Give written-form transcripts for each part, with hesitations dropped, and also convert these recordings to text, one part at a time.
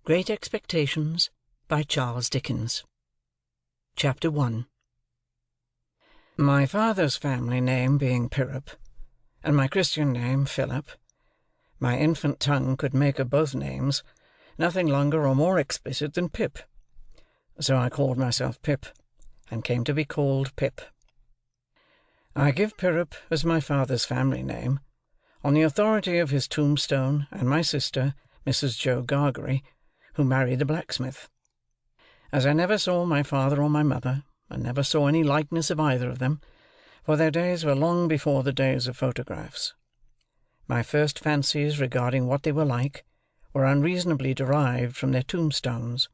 Great Expectations, by Charles Dickens. Chapter 1. My father's family name being Pirrip, and my Christian name Philip, my infant tongue could make of both names nothing longer or more explicit than Pip. So I called myself Pip, and came to be called Pip. I give Pirrip as my father's family name, on the authority of his tombstone and my sister, Mrs. Joe Gargery, who married a blacksmith. As I never saw my father or my mother, and never saw any likeness of either of them, for their days were long before the days of photographs, my first fancies regarding what they were like were unreasonably derived from their tombstones.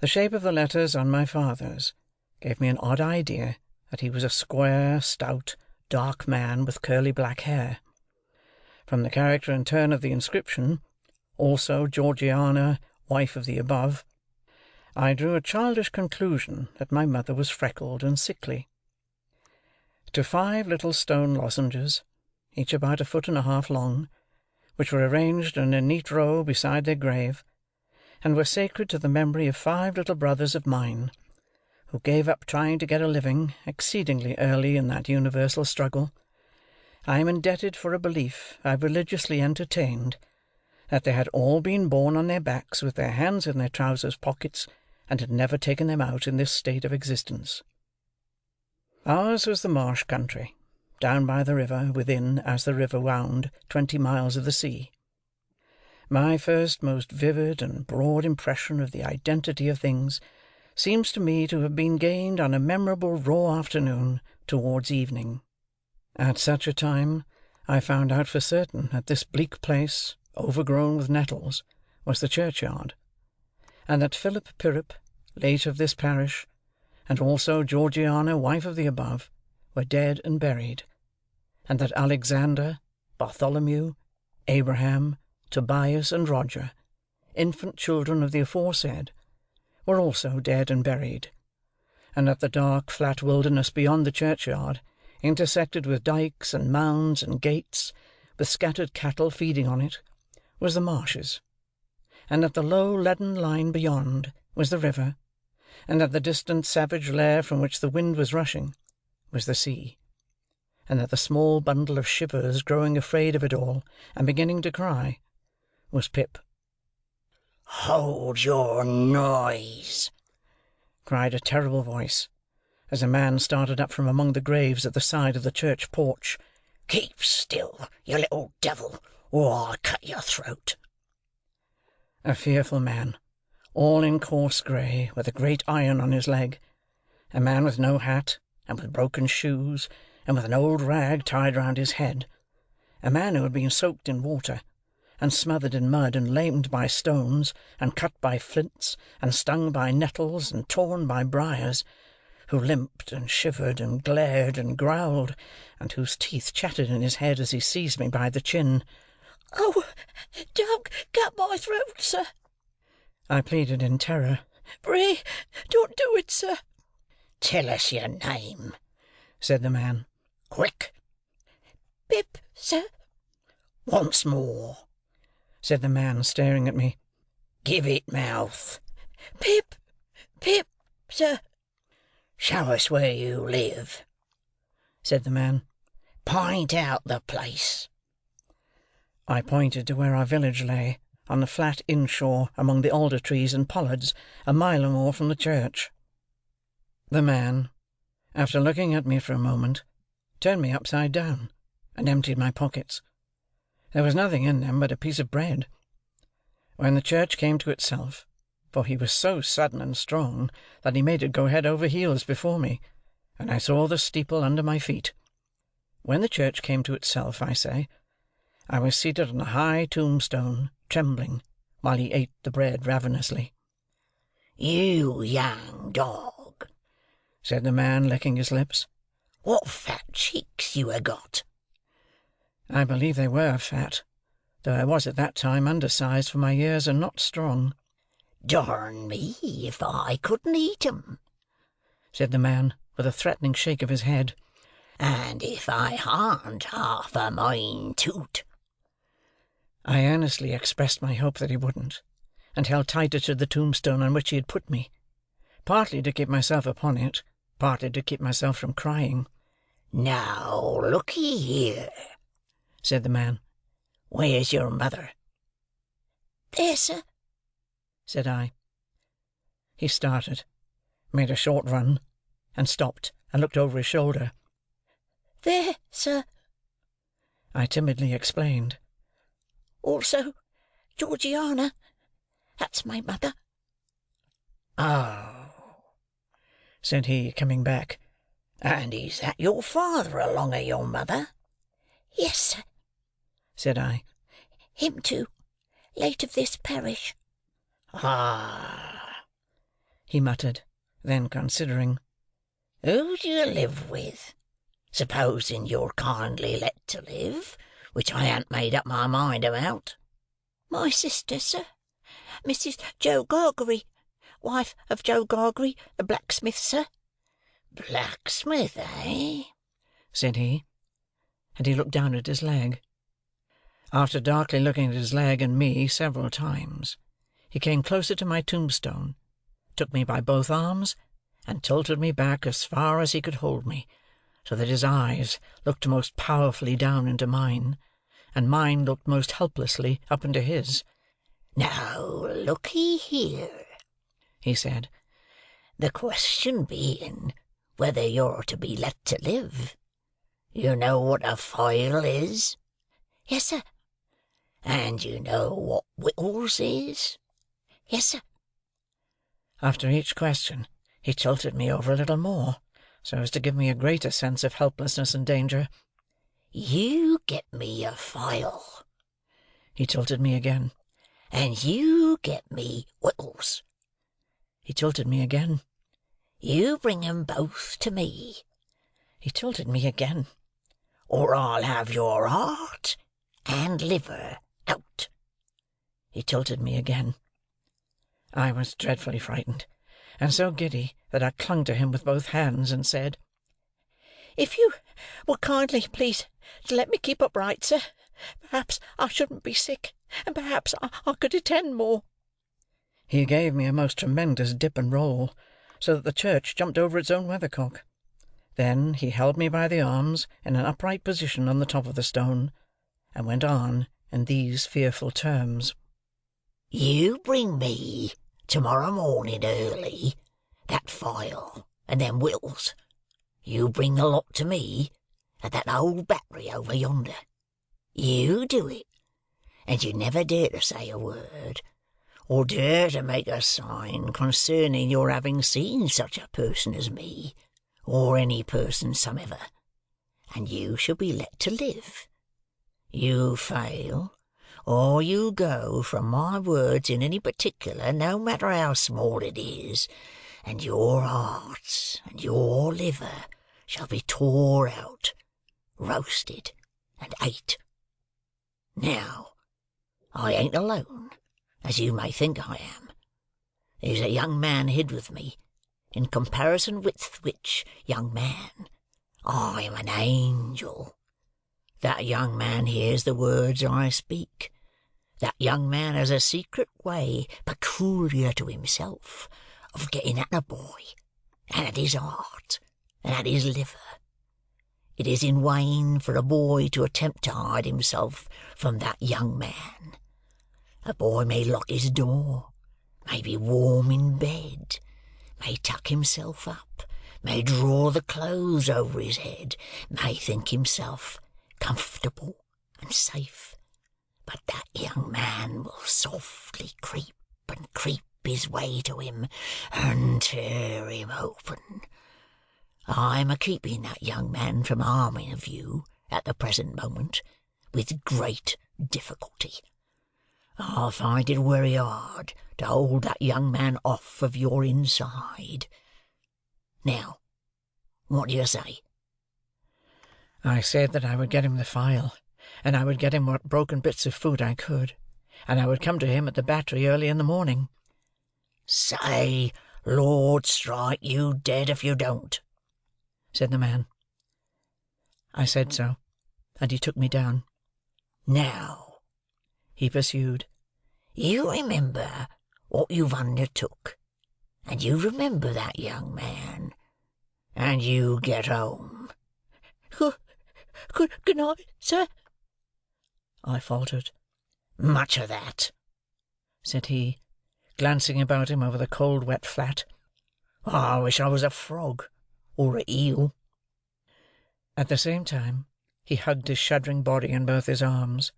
The shape of the letters on my father's gave me an odd idea that he was a square, stout, dark man with curly black hair. From the character and turn of the inscription, also Georgiana, wife of the above, I drew a childish conclusion that my mother was freckled and sickly. To 5 little stone lozenges, each about 1.5 feet long, which were arranged in a neat row beside their grave, and were sacred to the memory of 5 little brothers of mine, who gave up trying to get a living exceedingly early in that universal struggle, I am indebted for a belief I religiously entertained, that they had all been born on their backs with their hands in their trousers pockets, and had never taken them out in this state of existence. Ours was the marsh country, down by the river, within, as the river wound, 20 miles of the sea. My first most vivid and broad impression of the identity of things seems to me to have been gained on a memorable raw afternoon towards evening. At such a time, I found out for certain that this bleak place, overgrown with nettles, was the churchyard, and that Philip Pirrip, late of this parish, and also Georgiana, wife of the above, were dead and buried, and that Alexander, Bartholomew, Abraham, Tobias, and Roger, infant children of the aforesaid, were also dead and buried, and that the dark flat wilderness beyond the churchyard, intersected with dykes and mounds and gates, with scattered cattle feeding on it, was the marshes, and that the low leaden line beyond was the river, and that the distant savage lair from which the wind was rushing was the sea, and that the small bundle of shivers growing afraid of it all, and beginning to cry, was Pip. "Hold your noise!" cried a terrible voice, as a man started up from among the graves at the side of the church porch. "Keep still, you little devil, or I'll cut your throat." A fearful man, all in coarse grey, with a great iron on his leg, a man with no hat, and with broken shoes, and with an old rag tied round his head, a man who had been soaked in water, and smothered in mud, and lamed by stones, and cut by flints, and stung by nettles, and torn by briars, who limped, and shivered, and glared, and growled, and whose teeth chattered in his head as he seized me by the chin. "Oh, don't cut my throat, sir," I pleaded in terror. "Pray, don't do it, sir." "Tell us your name," said the man. "Quick!" "Pip, sir." "Once more," said the man, staring at me. "Give it mouth." "Pip, sir." "Show us where you live," said the man. "Point out the place." I pointed to where our village lay, on the flat inshore among the alder trees and pollards, a mile or more from the church. The man, after looking at me for a moment, turned me upside down, and emptied my pockets. There was nothing in them but a piece of bread. When the church came to itself, for he was so sudden and strong that he made it go head over heels before me, and I saw the steeple under my feet. When the church came to itself, I say, I was seated on a high tombstone, trembling, while he ate the bread ravenously. "You young dog," said the man, licking his lips, "what fat cheeks you have got!" I believe they were fat, though I was at that time undersized for my years and not strong. "Darn me if I couldn't eat 'em," said the man, with a threatening shake of his head. "And if I hadn't half a mind to't." I earnestly expressed my hope that he wouldn't, and held tighter to the tombstone on which he had put me, partly to keep myself upon it, partly to keep myself from crying. "Now, look'ee here," said the man. "Where's your mother?" "There, sir." said I. He started, made a short run, and stopped and looked over his shoulder. "There, sir." I timidly explained. "Also Georgiana. That's my mother." "Oh," said he, coming back. "And is that your father along of your mother?" "Yes, sir." said I. "Him too. Late of this parish." "Ah," he muttered, then considering. "Who do you live with? Supposing you're kindly let to live, which I han't made up my mind about." "My sister, sir. Mrs. Joe Gargery, wife of Joe Gargery, the blacksmith, sir." "Blacksmith, eh?" said he, and he looked down at his leg. After darkly looking at his leg and me several times, he came closer to my tombstone, took me by both arms, and tilted me back as far as he could hold me, so that his eyes looked most powerfully down into mine, and mine looked most helplessly up into his. "Now, look'ee here," he said. "The question being whether you're to be let to live. You know what a file is?" "Yes, sir." "And you know what whittles is?" "Yes, sir." After each question, he tilted me over a little more, so as to give me a greater sense of helplessness and danger. "You get me a file." He tilted me again. "And you get me whittles." He tilted me again. "You bring 'em both to me." He tilted me again. "Or I'll have your heart and liver out." He tilted me again. I was dreadfully frightened, and so giddy that I clung to him with both hands, and said, "If you would kindly please to let me keep upright, sir, perhaps I shouldn't be sick, and perhaps I could attend more." He gave me a most tremendous dip and roll, so that the church jumped over its own weathercock. Then he held me by the arms in an upright position on the top of the stone, and went on in these fearful terms. "You bring me, tomorrow morning early, that file and them whittles. You bring the lot to me at that old battery over yonder. You do it, and you never dare to say a word, or dare to make a sign concerning your having seen such a person as me, or any person somever, and you shall be let to live. You fail, or you go from my words in any particular, no matter how small it is, and your heart and your liver shall be tore out, roasted, and ate. Now, I ain't alone, as you may think I am. There's a young man hid with me, in comparison with which young man I am an angel. That young man hears the words I speak. That young man has a secret way, peculiar to himself, of getting at a boy, and at his heart, and at his liver. It is in vain for a boy to attempt to hide himself from that young man. A boy may lock his door, may be warm in bed, may tuck himself up, may draw the clothes over his head, may think himself comfortable and safe, but that young man will softly creep and creep his way to him and tear him open. I'm a-keeping that young man from harming of you at the present moment, with great difficulty. I find it very hard to hold that young man off of your inside. Now, what do you say?" I said that I would get him the file, and I would get him what broken bits of food I could, and I would come to him at the battery early in the morning. "Say, Lord strike you dead if you don't," said the man. I said so, and he took me down. "Now," he pursued, "you remember what you've undertook, and you remember that, young man, and you get home." Good night, sir," I faltered. "Much of that," said he, glancing about him over the cold wet flat. "I wish I was a frog, or a eel." At the same time, he hugged his shuddering body in both his arms,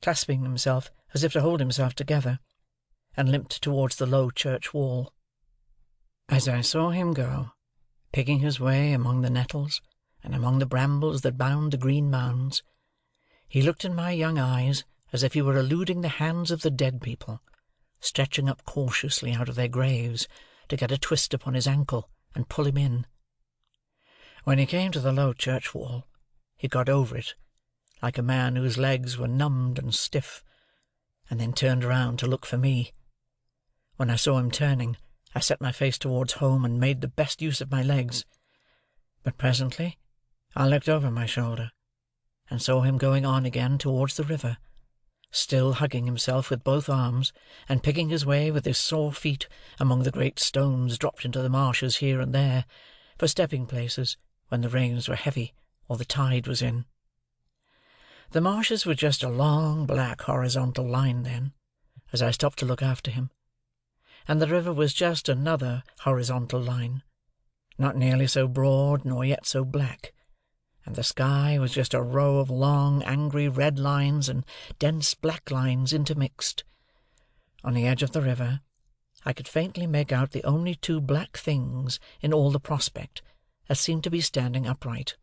clasping himself as if to hold himself together, and limped towards the low church wall. As I saw him go, picking his way among the nettles and among the brambles that bound the green mounds, he looked in my young eyes as if he were eluding the hands of the dead people, stretching up cautiously out of their graves to get a twist upon his ankle and pull him in. When he came to the low church wall, he got over it, like a man whose legs were numbed and stiff, and then turned round to look for me. When I saw him turning, I set my face towards home and made the best use of my legs. But presently I looked over my shoulder, and saw him going on again towards the river, still hugging himself with both arms, and picking his way with his sore feet among the great stones dropped into the marshes here and there, for stepping-places when the rains were heavy or the tide was in. The marshes were just a long black horizontal line then, as I stopped to look after him, and the river was just another horizontal line, not nearly so broad nor yet so black, and the sky was just a row of long angry red lines and dense black lines intermixed. On the edge of the river I could faintly make out the only two black things in all the prospect that seemed to be standing upright.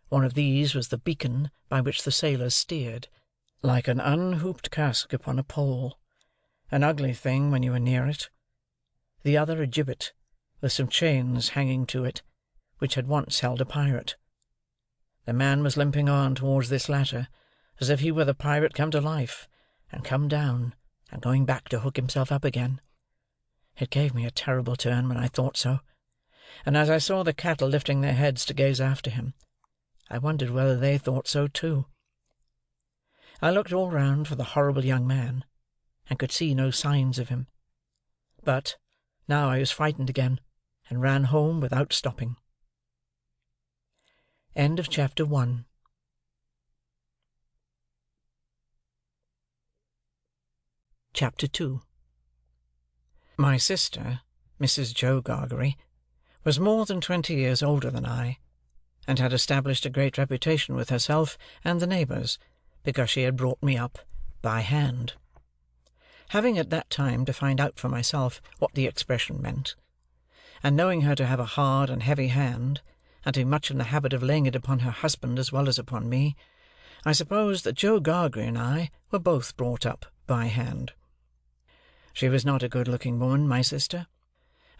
One of these was the beacon by which the sailors steered, like an unhooped cask upon a pole, an ugly thing when you were near it. The other a gibbet, with some chains hanging to it, which had once held a pirate. The man was limping on towards this latter, as if he were the pirate come to life, and come down, and going back to hook himself up again. It gave me a terrible turn when I thought so, and as I saw the cattle lifting their heads to gaze after him, I wondered whether they thought so too. I looked all round for the horrible young man, and could see no signs of him. But, now I was frightened again, and ran home without stopping. End of chapter 1. Chapter 2. My sister, Mrs. Joe Gargery, was more than 20 years older than I, and had established a great reputation with herself and the neighbours, because she had brought me up by hand. Having at that time to find out for myself what the expression meant, and knowing her to have a hard and heavy hand, and to be much in the habit of laying it upon her husband as well as upon me, I supposed that Joe Gargery and I were both brought up by hand. She was not a good-looking woman, my sister,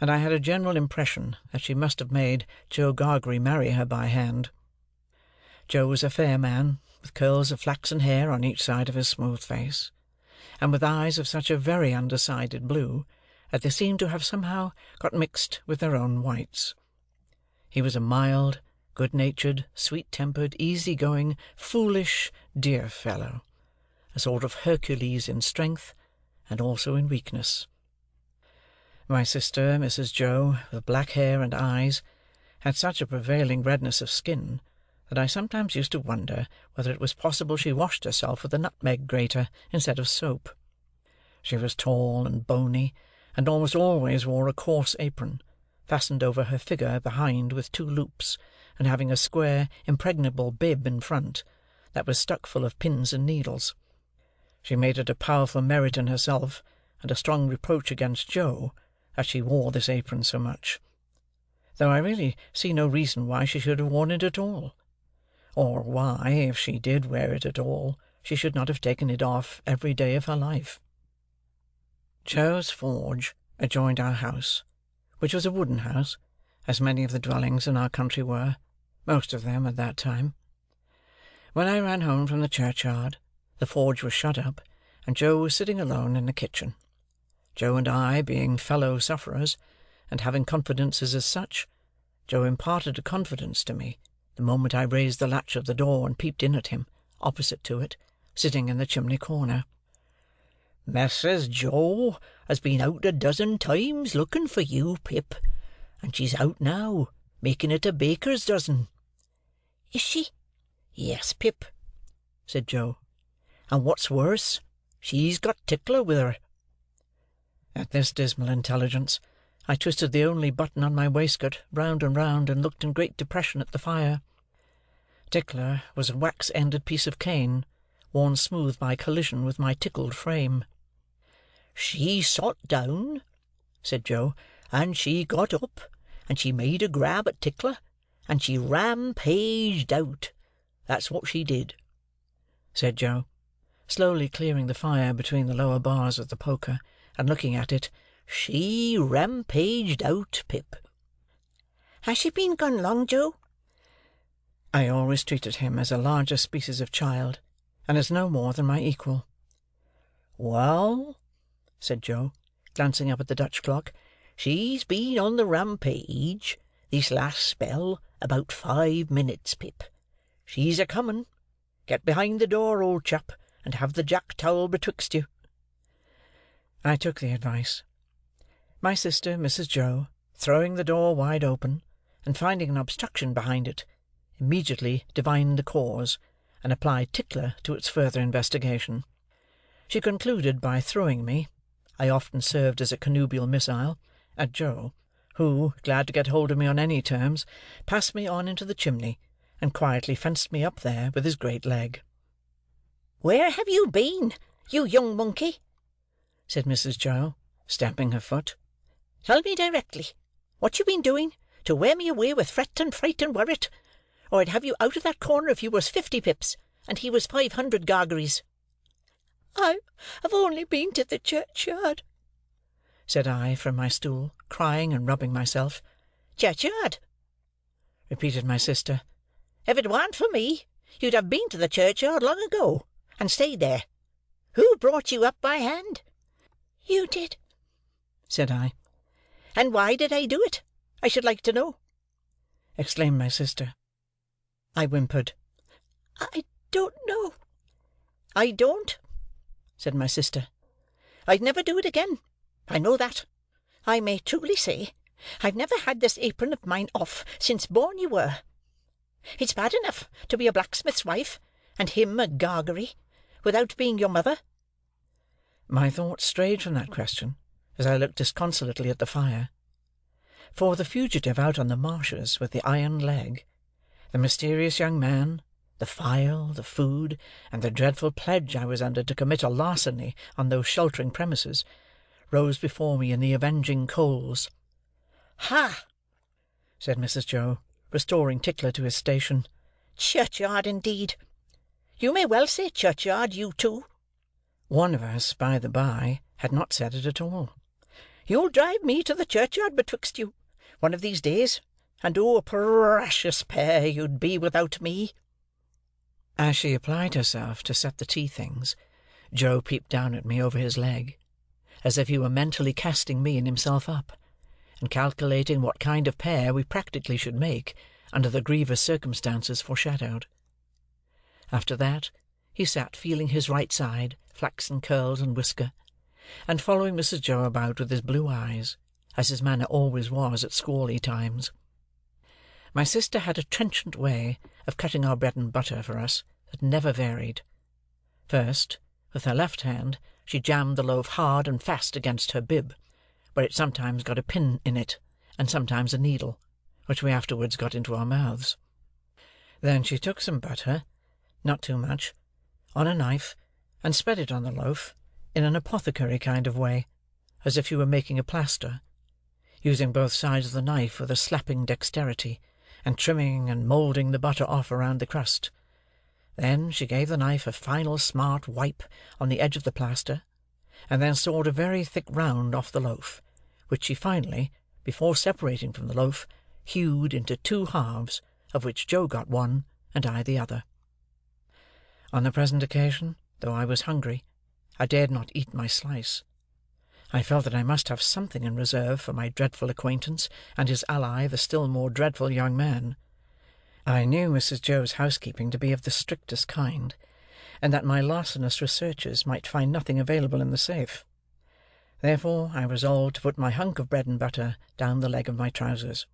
and I had a general impression that she must have made Joe Gargery marry her by hand. Joe was a fair man, with curls of flaxen hair on each side of his smooth face, and with eyes of such a very undecided blue that they seemed to have somehow got mixed with their own whites. He was a mild, good-natured, sweet-tempered, easy-going, foolish, dear fellow, a sort of Hercules in strength, and also in weakness. My sister, Mrs. Joe, with black hair and eyes, had such a prevailing redness of skin that I sometimes used to wonder whether it was possible she washed herself with a nutmeg grater instead of soap. She was tall and bony, and almost always wore a coarse apron, fastened over her figure behind with 2 loops, and having a square, impregnable bib in front, that was stuck full of pins and needles. She made it a powerful merit in herself, and a strong reproach against Joe, that she wore this apron so much, though I really see no reason why she should have worn it at all, or why, if she did wear it at all, she should not have taken it off every day of her life. Joe's forge adjoined our house, which was a wooden house, as many of the dwellings in our country were, most of them at that time. When I ran home from the churchyard, the forge was shut up, and Joe was sitting alone in the kitchen. Joe and I being fellow sufferers, and having confidences as such, Joe imparted a confidence to me the moment I raised the latch of the door and peeped in at him, opposite to it, sitting in the chimney corner. Mrs. Joe has been out a dozen times looking for you, Pip, and she's out now, making it a baker's dozen." "Is she?" "Yes, Pip," said Joe. "And what's worse, she's got Tickler with her." At this dismal intelligence, I twisted the only button on my waistcoat round and round, and looked in great depression at the fire. Tickler was a wax-ended piece of cane, worn smooth by collision with my tickled frame. "She sot down," said Joe, "and she got up, and she made a grab at Tickler, and she rampaged out. That's what she did," said Joe, slowly clearing the fire between the lower bars of the poker, and looking at it. "She rampaged out, Pip." "Has she been gone long, Joe?" I always treated him as a larger species of child, and as no more than my equal. "Well," said Joe, glancing up at the Dutch clock, "she's been on the rampage, this last spell, about 5 minutes, Pip. She's a-coming. Get behind the door, old chap, and have the jack-towel betwixt you." I took the advice. My sister, Mrs. Joe, throwing the door wide open, and finding an obstruction behind it, immediately divined the cause, and applied Tickler to its further investigation. She concluded by throwing me (I often served as a connubial missile) at Joe, who, glad to get hold of me on any terms, passed me on into the chimney, and quietly fenced me up there with his great leg. "Where have you been, you young monkey?" said Mrs. Joe, stamping her foot. "Tell me directly what you been doing to wear me away with fret and fright and worrit, or I'd have you out of that corner if you was 50 pips, and he was 500 gargeries." "I've only been to the churchyard," said I from my stool, crying and rubbing myself. "Churchyard?" repeated my sister. "If it warn't for me, you'd have been to the churchyard long ago, and stayed there. Who brought you up by hand?" "You did," said I. "And why did I do it, I should like to know?" exclaimed my sister. I whimpered. "I don't know." "I don't," said my sister. "I'd never do it again. I know that. I may truly say, I've never had this apron of mine off since born you were. It's bad enough to be a blacksmith's wife, and him a gargery, without being your mother." My thoughts strayed from that question, as I looked disconsolately at the fire. For the fugitive out on the marshes with the iron leg, the mysterious young man, the file, the food, and the dreadful pledge I was under to commit a larceny on those sheltering premises, rose before me in the avenging coals. "Ha!" said Mrs. Joe, restoring Tickler to his station. "Churchyard, indeed! You may well say churchyard, you two." One of us, by the by, had not said it at all. "You'll drive me to the churchyard betwixt you, one of these days, and oh, a precious pair you'd be without me." As she applied herself to set the tea things, Joe peeped down at me over his leg, as if he were mentally casting me and himself up, and calculating what kind of pair we practically should make under the grievous circumstances foreshadowed. After that, he sat feeling his right side, flaxen curls and whisker, and following Mrs. Joe about with his blue eyes, as his manner always was at squally times. My sister had a trenchant way of cutting our bread and butter for us that never varied. First, with her left hand, she jammed the loaf hard and fast against her bib, where it sometimes got a pin in it, and sometimes a needle, which we afterwards got into our mouths. Then she took some butter, not too much, on a knife, and spread it on the loaf, in an apothecary kind of way, as if she were making a plaster, using both sides of the knife with a slapping dexterity, and trimming and moulding the butter off around the crust. Then she gave the knife a final smart wipe on the edge of the plaster, and then sawed a very thick round off the loaf, which she finally, before separating from the loaf, hewed into 2 halves, of which Joe got one, and I the other. On the present occasion, though I was hungry, I dared not eat my slice. I felt that I must have something in reserve for my dreadful acquaintance and his ally, the still more dreadful young man. I knew Mrs. Joe's housekeeping to be of the strictest kind, and that my larcenous researches might find nothing available in the safe. Therefore, I resolved to put my hunk of bread and butter down the leg of my trousers.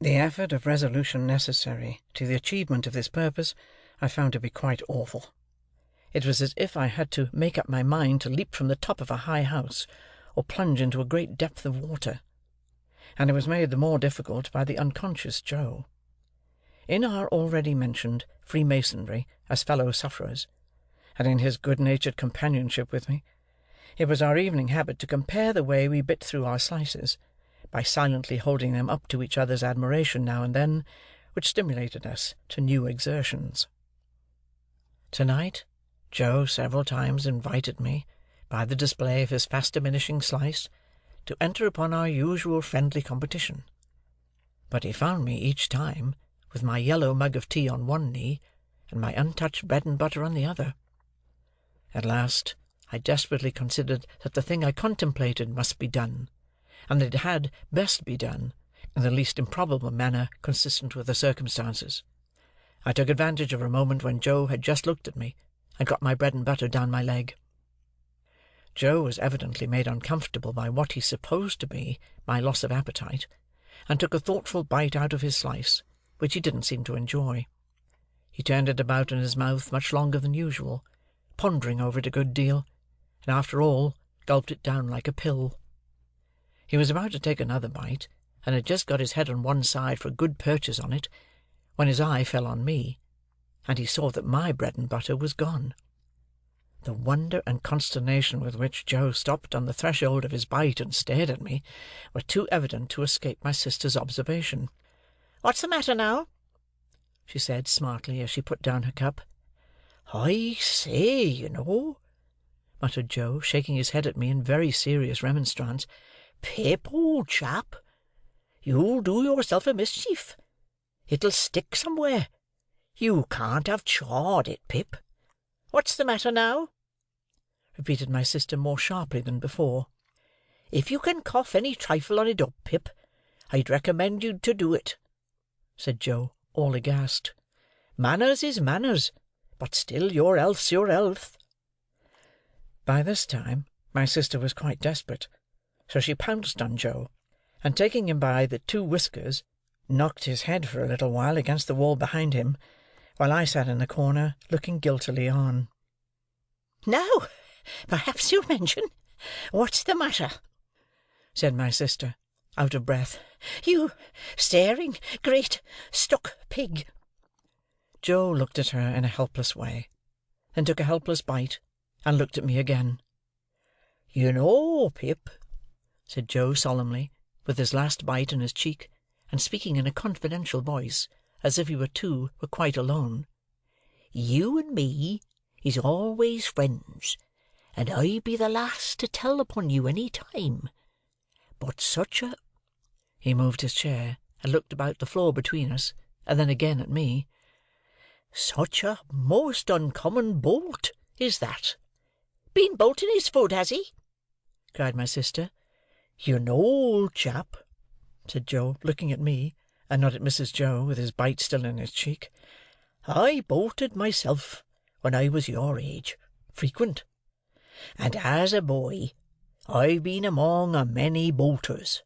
The effort of resolution necessary to the achievement of this purpose I found to be quite awful. It was as if I had to make up my mind to leap from the top of a high house, or plunge into a great depth of water; and it was made the more difficult by the unconscious Joe. In our already mentioned freemasonry as fellow-sufferers, and in his good-natured companionship with me, it was our evening habit to compare the way we bit through our slices, by silently holding them up to each other's admiration now and then, which stimulated us to new exertions. To-night, Joe several times invited me, by the display of his fast-diminishing slice, to enter upon our usual friendly competition; but he found me each time with my yellow mug of tea on one knee, and my untouched bread and butter on the other. At last, I desperately considered that the thing I contemplated must be done, and that it had best be done in the least improbable manner consistent with the circumstances. I took advantage of a moment when Joe had just looked at me, and got my bread and butter down my leg. Joe was evidently made uncomfortable by what he supposed to be my loss of appetite, and took a thoughtful bite out of his slice, which he didn't seem to enjoy. He turned it about in his mouth much longer than usual, pondering over it a good deal, and after all gulped it down like a pill. He was about to take another bite, and had just got his head on one side for a good purchase on it, when his eye fell on me, and he saw that my bread and butter was gone. The wonder and consternation with which Joe stopped on the threshold of his bite and stared at me were too evident to escape my sister's observation. "What's the matter now?" she said smartly, as she put down her cup. "I say, you know," muttered Joe, shaking his head at me in very serious remonstrance. "Pip, old chap, you'll do yourself a mischief. It'll stick somewhere. You can't have chawed it, Pip." "What's the matter now?" repeated my sister more sharply than before. "If you can cough any trifle on it up, Pip, I'd recommend you to do it," said Joe, all aghast. "Manners is manners, but still your health's your health." By this time my sister was quite desperate, so she pounced on Joe, and taking him by the two whiskers, knocked his head for a little while against the wall behind him, while I sat in the corner, looking guiltily on. "Now, perhaps you'll mention what's the matter," said my sister, out of breath. "You staring, great, stuck pig." Joe looked at her in a helpless way, then took a helpless bite, and looked at me again. "You know, Pip," said Joe solemnly, with his last bite in his cheek, and speaking in a confidential voice, as if we were quite alone, "you and me is always friends, and I'd be the last to tell upon you any time. But such a—" He moved his chair, and looked about the floor between us, and then again at me. "Such a most uncommon bolt is that. Been bolting his foot, has he?" cried my sister. "You know, old chap," said Joe, looking at me, and not at Mrs. Joe, with his bite still in his cheek, "I bolted myself when I was your age, frequent; and as a boy I've been among a many bolters;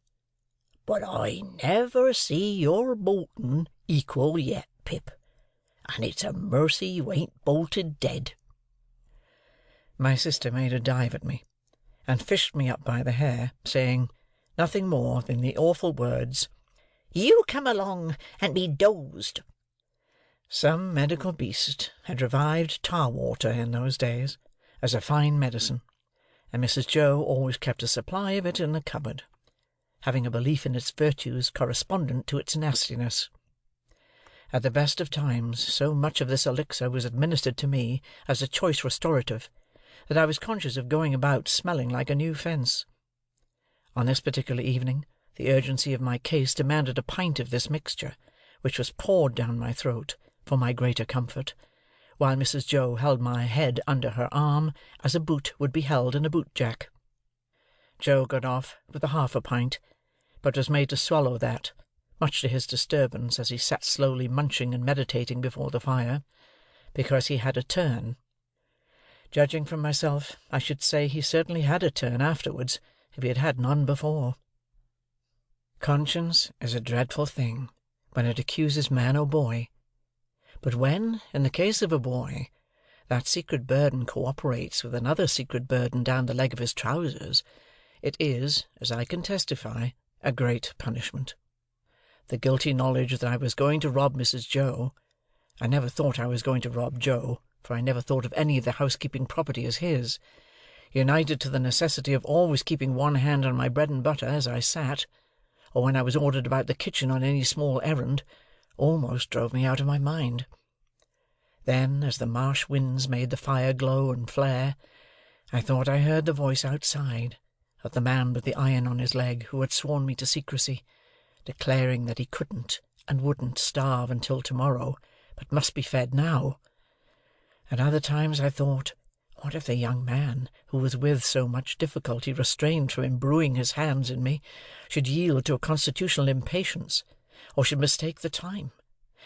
but I never see your bolting equal yet, Pip, and it's a mercy you ain't bolted dead." My sister made a dive at me, and fished me up by the hair, saying nothing more than the awful words, "You come along and be dozed." Some medical beast had revived tar-water in those days, as a fine medicine, and Mrs. Joe always kept a supply of it in the cupboard, having a belief in its virtues correspondent to its nastiness. At the best of times, so much of this elixir was administered to me as a choice restorative, that I was conscious of going about smelling like a new fence. On this particular evening, the urgency of my case demanded a pint of this mixture, which was poured down my throat, for my greater comfort, while Mrs. Joe held my head under her arm, as a boot would be held in a boot-jack. Joe got off with a half a pint, but was made to swallow that, much to his disturbance, as he sat slowly munching and meditating before the fire, because he had a turn. Judging from myself, I should say he certainly had a turn afterwards, if he had had none before. Conscience is a dreadful thing when it accuses man or boy, but when, in the case of a boy, that secret burden co-operates with another secret burden down the leg of his trousers, it is, as I can testify, a great punishment. The guilty knowledge that I was going to rob Mrs. Joe—I never thought I was going to rob Joe, for I never thought of any of the housekeeping property as his—united to the necessity of always keeping one hand on my bread and butter as I sat, or when I was ordered about the kitchen on any small errand, almost drove me out of my mind. Then, as the marsh winds made the fire glow and flare, I thought I heard the voice outside of the man with the iron on his leg who had sworn me to secrecy, declaring that he couldn't and wouldn't starve until tomorrow, but must be fed now. At other times I thought, what if the young man, who was with so much difficulty restrained from imbruing his hands in me, should yield to a constitutional impatience, or should mistake the time,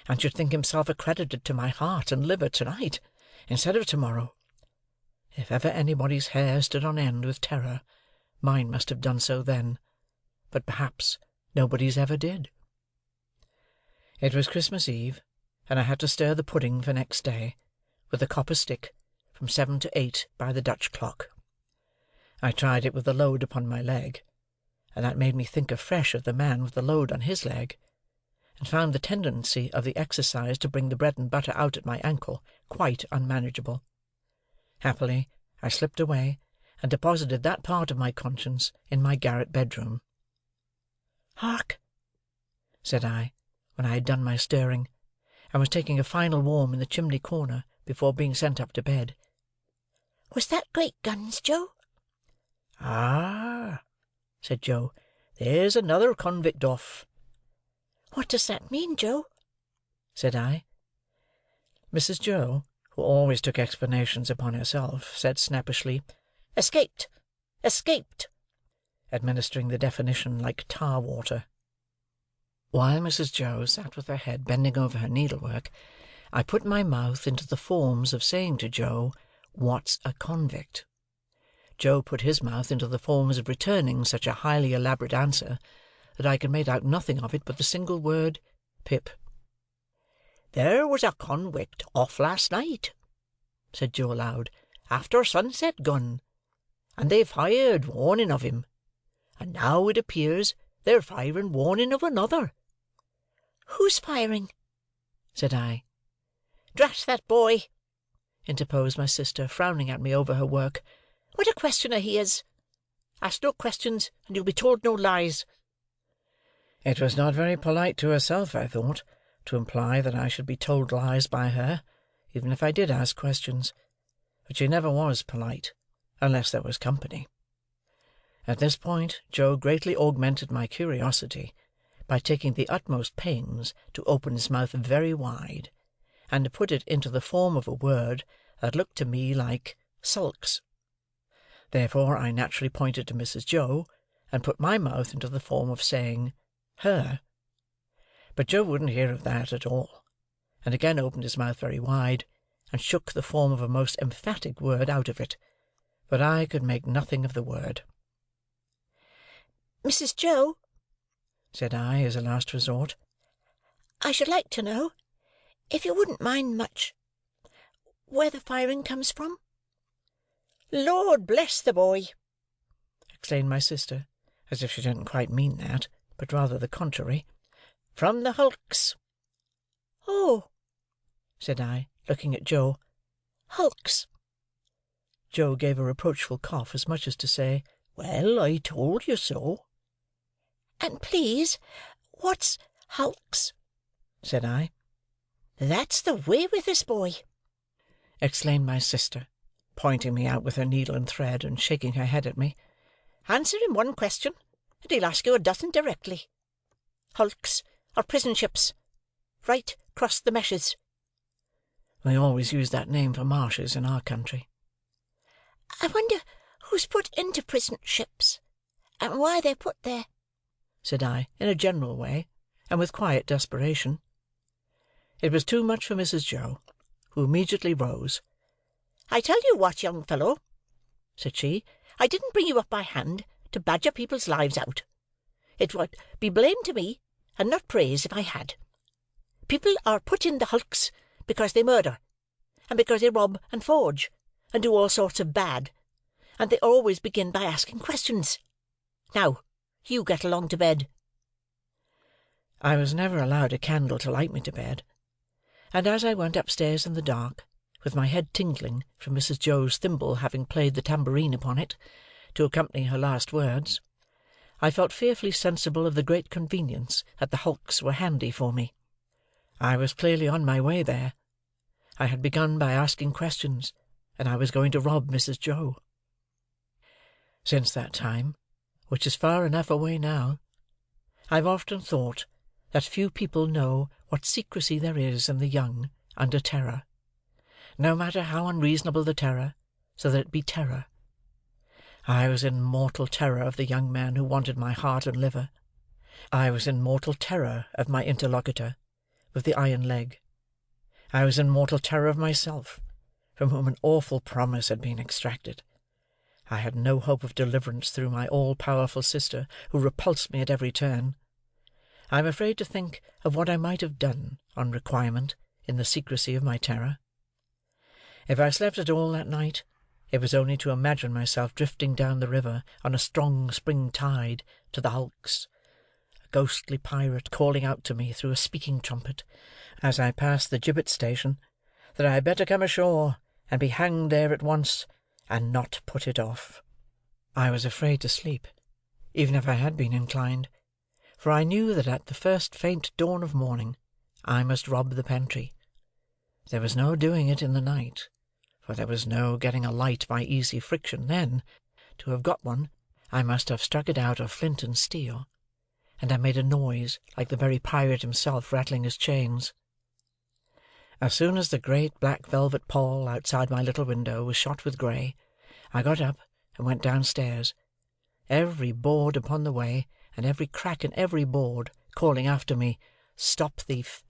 and should think himself accredited to my heart and liver to-night, instead of tomorrow? If ever anybody's hair stood on end with terror, mine must have done so then, but perhaps nobody's ever did. It was Christmas Eve, and I had to stir the pudding for next day, with a copper stick, from 7 to 8 by the Dutch clock. I tried it with the load upon my leg, and that made me think afresh of the man with the load on his leg, and found the tendency of the exercise to bring the bread and butter out at my ankle quite unmanageable. Happily, I slipped away, and deposited that part of my conscience in my garret bedroom. "Hark!" said I, when I had done my stirring, and was taking a final warm in the chimney corner before being sent up to bed. "Was that great guns, Joe?" "Ah!" said Joe. "There's another convict off." "What does that mean, Joe?" said I. Mrs. Joe, who always took explanations upon herself, said snappishly, "Escaped! Escaped!" administering the definition like tar water. While Mrs. Joe sat with her head bending over her needlework, I put my mouth into the forms of saying to Joe, "What's a convict?" Joe put his mouth into the forms of returning such a highly elaborate answer, that I could make out nothing of it but the single word, "Pip." "There was a convict off last night," said Joe aloud, "after sunset gone, and they fired warning of him, and now it appears they're firing warning of another." "Who's firing?" said I. "Drat that boy!" interposed my sister, frowning at me over her work. "What a questioner he is! Ask no questions, and you'll be told no lies." It was not very polite to herself, I thought, to imply that I should be told lies by her, even if I did ask questions. But she never was polite, unless there was company. At this point Joe greatly augmented my curiosity by taking the utmost pains to open his mouth very wide, and to put it into the form of a word that looked to me like sulks. Therefore I naturally pointed to Mrs. Joe, and put my mouth into the form of saying, "her." But Joe wouldn't hear of that at all, and again opened his mouth very wide, and shook the form of a most emphatic word out of it. But I could make nothing of the word. "Mrs. Joe," said I, as a last resort, "I should like to know, if you wouldn't mind much, where the firing comes from?" "Lord bless the boy!" exclaimed my sister, as if she didn't quite mean that, but rather the contrary. "From the hulks." "Oh!" said I, looking at Joe. "Hulks." Joe gave a reproachful cough, as much as to say, "Well, I told you so." "And please, what's hulks?" said I. "That's the way with this boy!" exclaimed my sister, pointing me out with her needle and thread, and shaking her head at me. "Answer him one question, and he'll ask you a dozen directly. Hulks are prison ships, right across the meshes." We always use that name for marshes in our country. "I wonder who's put into prison ships, and why they're put there?" said I, in a general way, and with quiet desperation. It was too much for Mrs. Joe, who immediately rose. "I tell you what, young fellow," said she, "I didn't bring you up by hand to badger people's lives out. It would be blame to me, and not praise, if I had. People are put in the hulks because they murder, and because they rob and forge, and do all sorts of bad, and they always begin by asking questions. Now, you get along to bed." I was never allowed a candle to light me to bed, and as I went upstairs in the dark, with my head tingling from Mrs. Joe's thimble having played the tambourine upon it, to accompany her last words, I felt fearfully sensible of the great convenience that the hulks were handy for me. I was clearly on my way there. I had begun by asking questions, and I was going to rob Mrs. Joe. Since that time, which is far enough away now, I've often thought that few people know what secrecy there is in the young under terror, no matter how unreasonable the terror, so that it be terror. I was in mortal terror of the young man who wanted my heart and liver. I was in mortal terror of my interlocutor, with the iron leg. I was in mortal terror of myself, from whom an awful promise had been extracted. I had no hope of deliverance through my all-powerful sister, who repulsed me at every turn. I am afraid to think of what I might have done, on requirement, in the secrecy of my terror. If I slept at all that night, it was only to imagine myself drifting down the river on a strong spring tide to the hulks, a ghostly pirate calling out to me through a speaking trumpet, as I passed the gibbet station, that I had better come ashore and be hanged there at once, and not put it off. I was afraid to sleep, even if I had been inclined, for I knew that at the first faint dawn of morning I must rob the pantry. There was no doing it in the night, for there was no getting a light by easy friction then. To have got one, I must have struck it out of flint and steel, and I made a noise like the very pirate himself rattling his chains. As soon as the great black velvet pall outside my little window was shot with grey, I got up and went downstairs, every board upon the way, and every crack in every board, calling after me, "Stop thief!"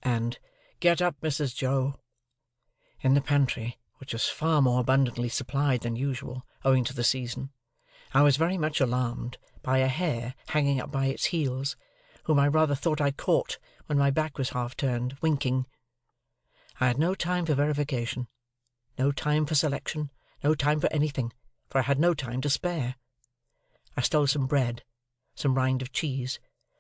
and "Get up, Mrs. Joe!" In the pantry, which was far more abundantly supplied than usual, owing to the season, I was very much alarmed by a hare hanging up by its heels, whom I rather thought I caught when my back was half turned, winking. I had no time for verification, no time for selection, no time for anything, for I had no time to spare. I stole some bread, some rind of cheese,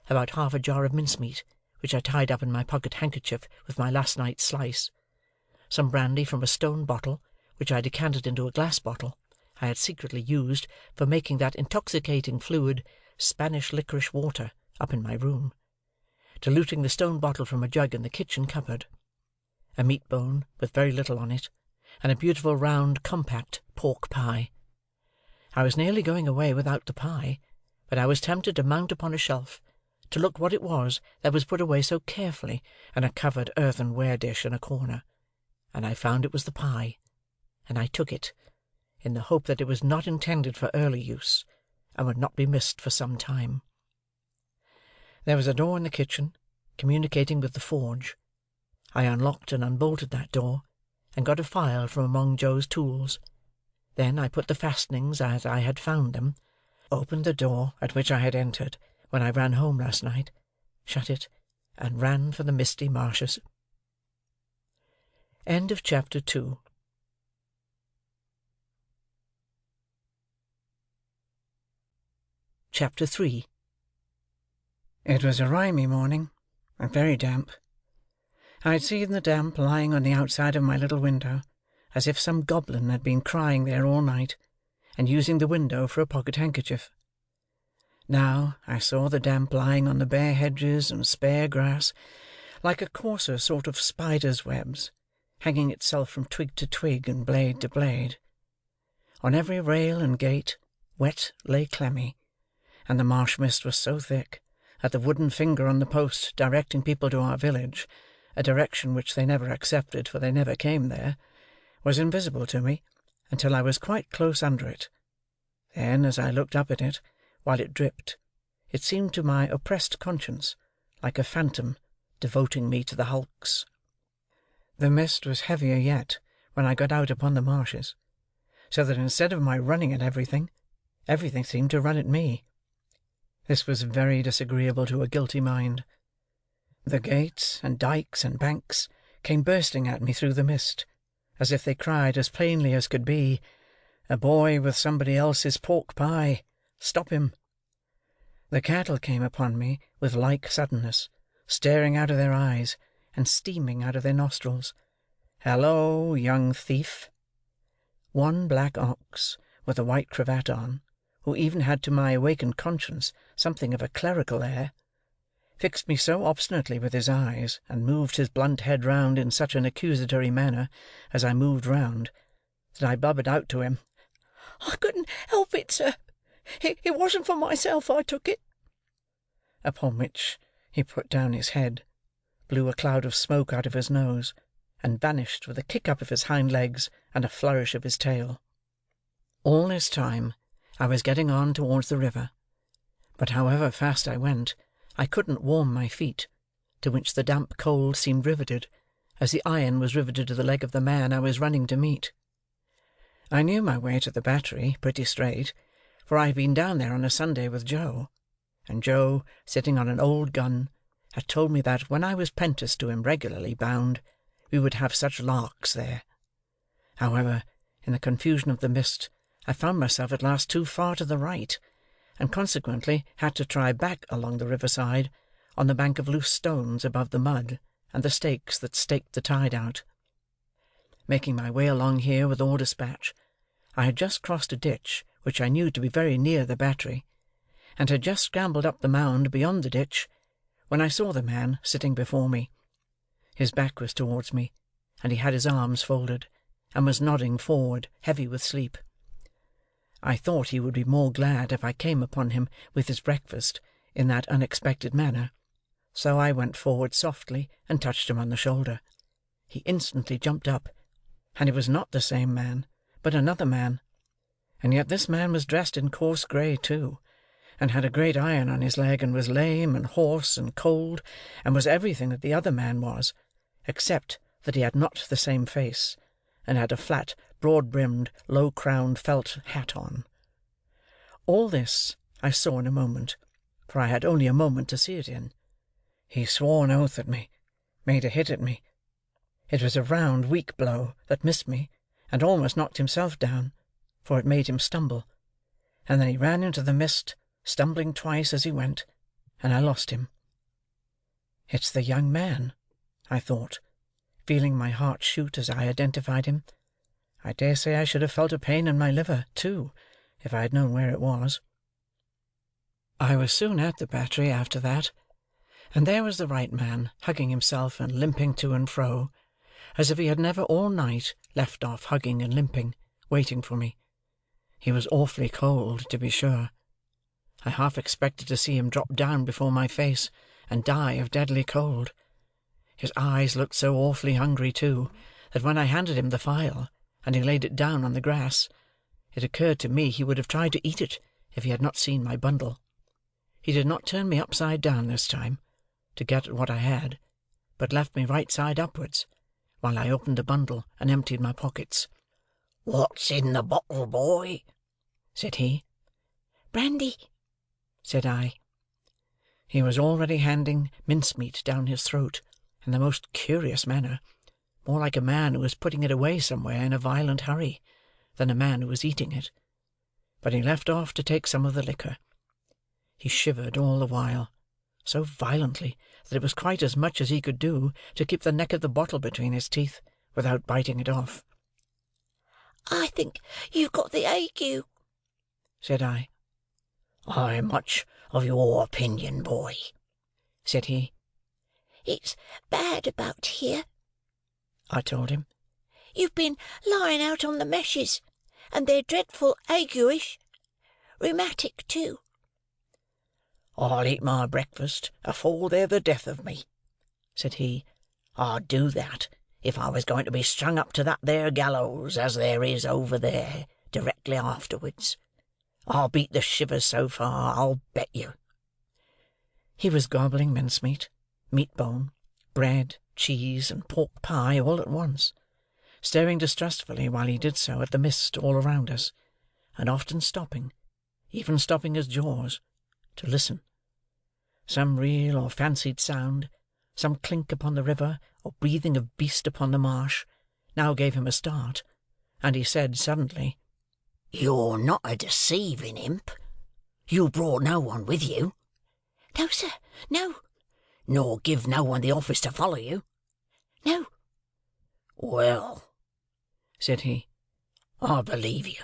about half a jar of mincemeat, which I tied up in my pocket handkerchief with my last night's slice, some brandy from a stone bottle, which I decanted into a glass bottle I had secretly used for making that intoxicating fluid, Spanish licorice water, up in my room, diluting the stone bottle from a jug in the kitchen cupboard, a meat bone with very little on it, and a beautiful round compact pork pie. I was nearly going away without the pie, but I was tempted to mount upon a shelf, to look what it was that was put away so carefully in a covered earthenware dish in a corner, and I found it was the pie, and I took it, in the hope that it was not intended for early use, and would not be missed for some time. There was a door in the kitchen, communicating with the forge. I unlocked and unbolted that door, and got a file from among Joe's tools. Then I put the fastenings as I had found them, opened the door at which I had entered when I ran home last night, shut it, and ran for the misty marshes. End of chapter 2. Chapter 3. It was a rimy morning, and very damp. I had seen the damp lying on the outside of my little window, as if some goblin had been crying there all night, and using the window for a pocket handkerchief. Now, I saw the damp lying on the bare hedges and spare grass, like a coarser sort of spider's webs, hanging itself from twig to twig and blade to blade. On every rail and gate, wet lay Clemmy, and the marsh mist was so thick that the wooden finger on the post directing people to our village, a direction which they never accepted, for they never came there, was invisible to me until I was quite close under it. Then, as I looked up at it, while it dripped, it seemed to my oppressed conscience like a phantom devoting me to the hulks. The mist was heavier yet when I got out upon the marshes, so that instead of my running at everything, everything seemed to run at me. This was very disagreeable to a guilty mind. The gates, and dykes, and banks, came bursting at me through the mist, as if they cried as plainly as could be, "A boy with somebody else's pork pie! Stop him!" The cattle came upon me with like suddenness, staring out of their eyes, and steaming out of their nostrils. "Hallo, young thief!" One black ox, with a white cravat on, who even had to my awakened conscience something of a clerical air, fixed me so obstinately with his eyes, and moved his blunt head round in such an accusatory manner as I moved round, that I blubbered out to him, "I couldn't help it, sir. It wasn't for myself I took it." Upon which he put down his head, blew a cloud of smoke out of his nose, and vanished with a kick up of his hind legs and a flourish of his tail. All this time I was getting on towards the river, but however fast I went, I couldn't warm my feet, to which the damp cold seemed riveted, as the iron was riveted to the leg of the man I was running to meet. I knew my way to the battery pretty straight, for I had been down there on a Sunday with Joe, and Joe, sitting on an old gun, had told me that, when I was 'prentice to him regularly bound, we would have such larks there. However, in the confusion of the mist, I found myself at last too far to the right, and consequently had to try back along the river side, on the bank of loose stones above the mud and the stakes that staked the tide out. Making my way along here with all dispatch, I had just crossed a ditch which I knew to be very near the battery, and had just scrambled up the mound beyond the ditch, when I saw the man sitting before me. His back was towards me, and he had his arms folded, and was nodding forward, heavy with sleep. I thought he would be more glad if I came upon him with his breakfast in that unexpected manner, so I went forward softly and touched him on the shoulder. He instantly jumped up, and it was not the same man, but another man. And yet this man was dressed in coarse grey too, and had a great iron on his leg, and was lame, and hoarse, and cold, and was everything that the other man was, except that he had not the same face, and had a flat, broad-brimmed, low-crowned felt hat on. All this I saw in a moment, for I had only a moment to see it in. He swore an oath at me, made a hit at me. It was a round, weak blow that missed me, and almost knocked himself down, for it made him stumble, and then he ran into the mist, stumbling twice as he went, and I lost him. "It's the young man," I thought, feeling my heart shoot as I identified him. I dare say I should have felt a pain in my liver, too, if I had known where it was. I was soon at the battery after that, and there was the right man, hugging himself and limping to and fro, as if he had never all night left off hugging and limping, waiting for me. He was awfully cold, to be sure. I half expected to see him drop down before my face, and die of deadly cold. His eyes looked so awfully hungry, too, that when I handed him the file, and he laid it down on the grass, it occurred to me he would have tried to eat it if he had not seen my bundle. He did not turn me upside down this time, to get at what I had, but left me right side upwards, while I opened the bundle and emptied my pockets. "What's in the bottle, boy?" said he. "Brandy," said I. He was already handing mincemeat down his throat, in the most curious manner, more like a man who was putting it away somewhere in a violent hurry, than a man who was eating it. But he left off to take some of the liquor. He shivered all the while, so violently that it was quite as much as he could do to keep the neck of the bottle between his teeth, without biting it off. "I think you've got the ague," said I. "I'm much of your opinion, boy," said he. "It's bad about here," I told him. "You've been lying out on the meshes, and they're dreadful ague-ish. Rheumatic, too." "I'll eat my breakfast afore they're the death of me," said he. "I'd do that if I was going to be strung up to that there gallows as there is over there, directly afterwards. I'll beat the shivers so far, I'll bet you." He was gobbling mincemeat, meat bone, bread, cheese, and pork pie all at once, staring distrustfully while he did so at the mist all around us, and often stopping, even stopping his jaws, to listen. Some real or fancied sound, some clink upon the river, or breathing of beast upon the marsh, now gave him a start, and he said suddenly, "You're not a deceiving imp? You brought no one with you?" "No, sir, no." "Nor give no one the office to follow you?" "No." "Well," said he, "I believe you.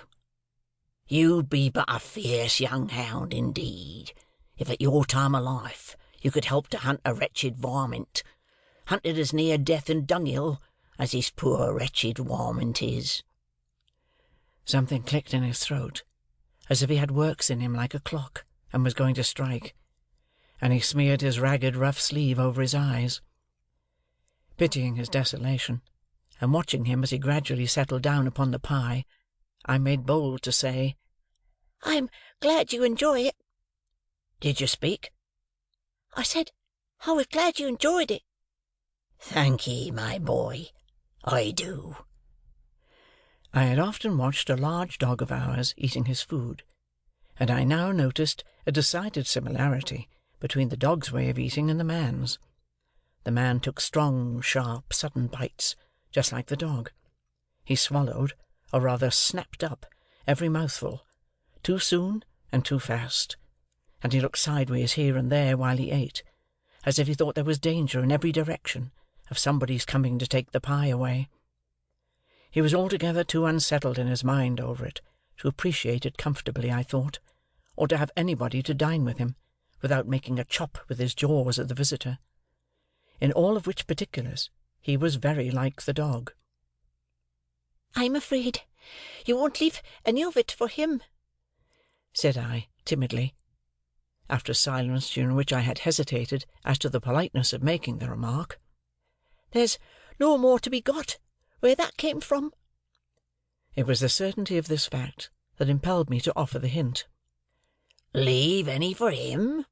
You'd be but a fierce young hound indeed, if at your time of life you could help to hunt a wretched varmint, hunted as near death and dunghill as this poor wretched varmint is." Something clicked in his throat, as if he had works in him like a clock, and was going to strike, and he smeared his ragged rough sleeve over his eyes. Pitying his desolation, and watching him as he gradually settled down upon the pie, I made bold to say, "I am glad you enjoy it." "Did you speak?" "I said I was glad you enjoyed it." "Thank'ee, my boy, I do." I had often watched a large dog of ours eating his food, and I now noticed a decided similarity between the dog's way of eating and the man's. The man took strong, sharp, sudden bites, just like the dog. He swallowed, or rather snapped up, every mouthful, too soon and too fast, and he looked sideways here and there while he ate, as if he thought there was danger in every direction of somebody's coming to take the pie away. He was altogether too unsettled in his mind over it, to appreciate it comfortably, I thought, or to have anybody to dine with him, without making a chop with his jaws at the visitor. In all of which particulars, he was very like the dog. "I'm afraid you won't leave any of it for him," said I, timidly, after a silence during which I had hesitated as to the politeness of making the remark. "There's no more to be got where that came from." It was the certainty of this fact that impelled me to offer the hint. "Leave any for him?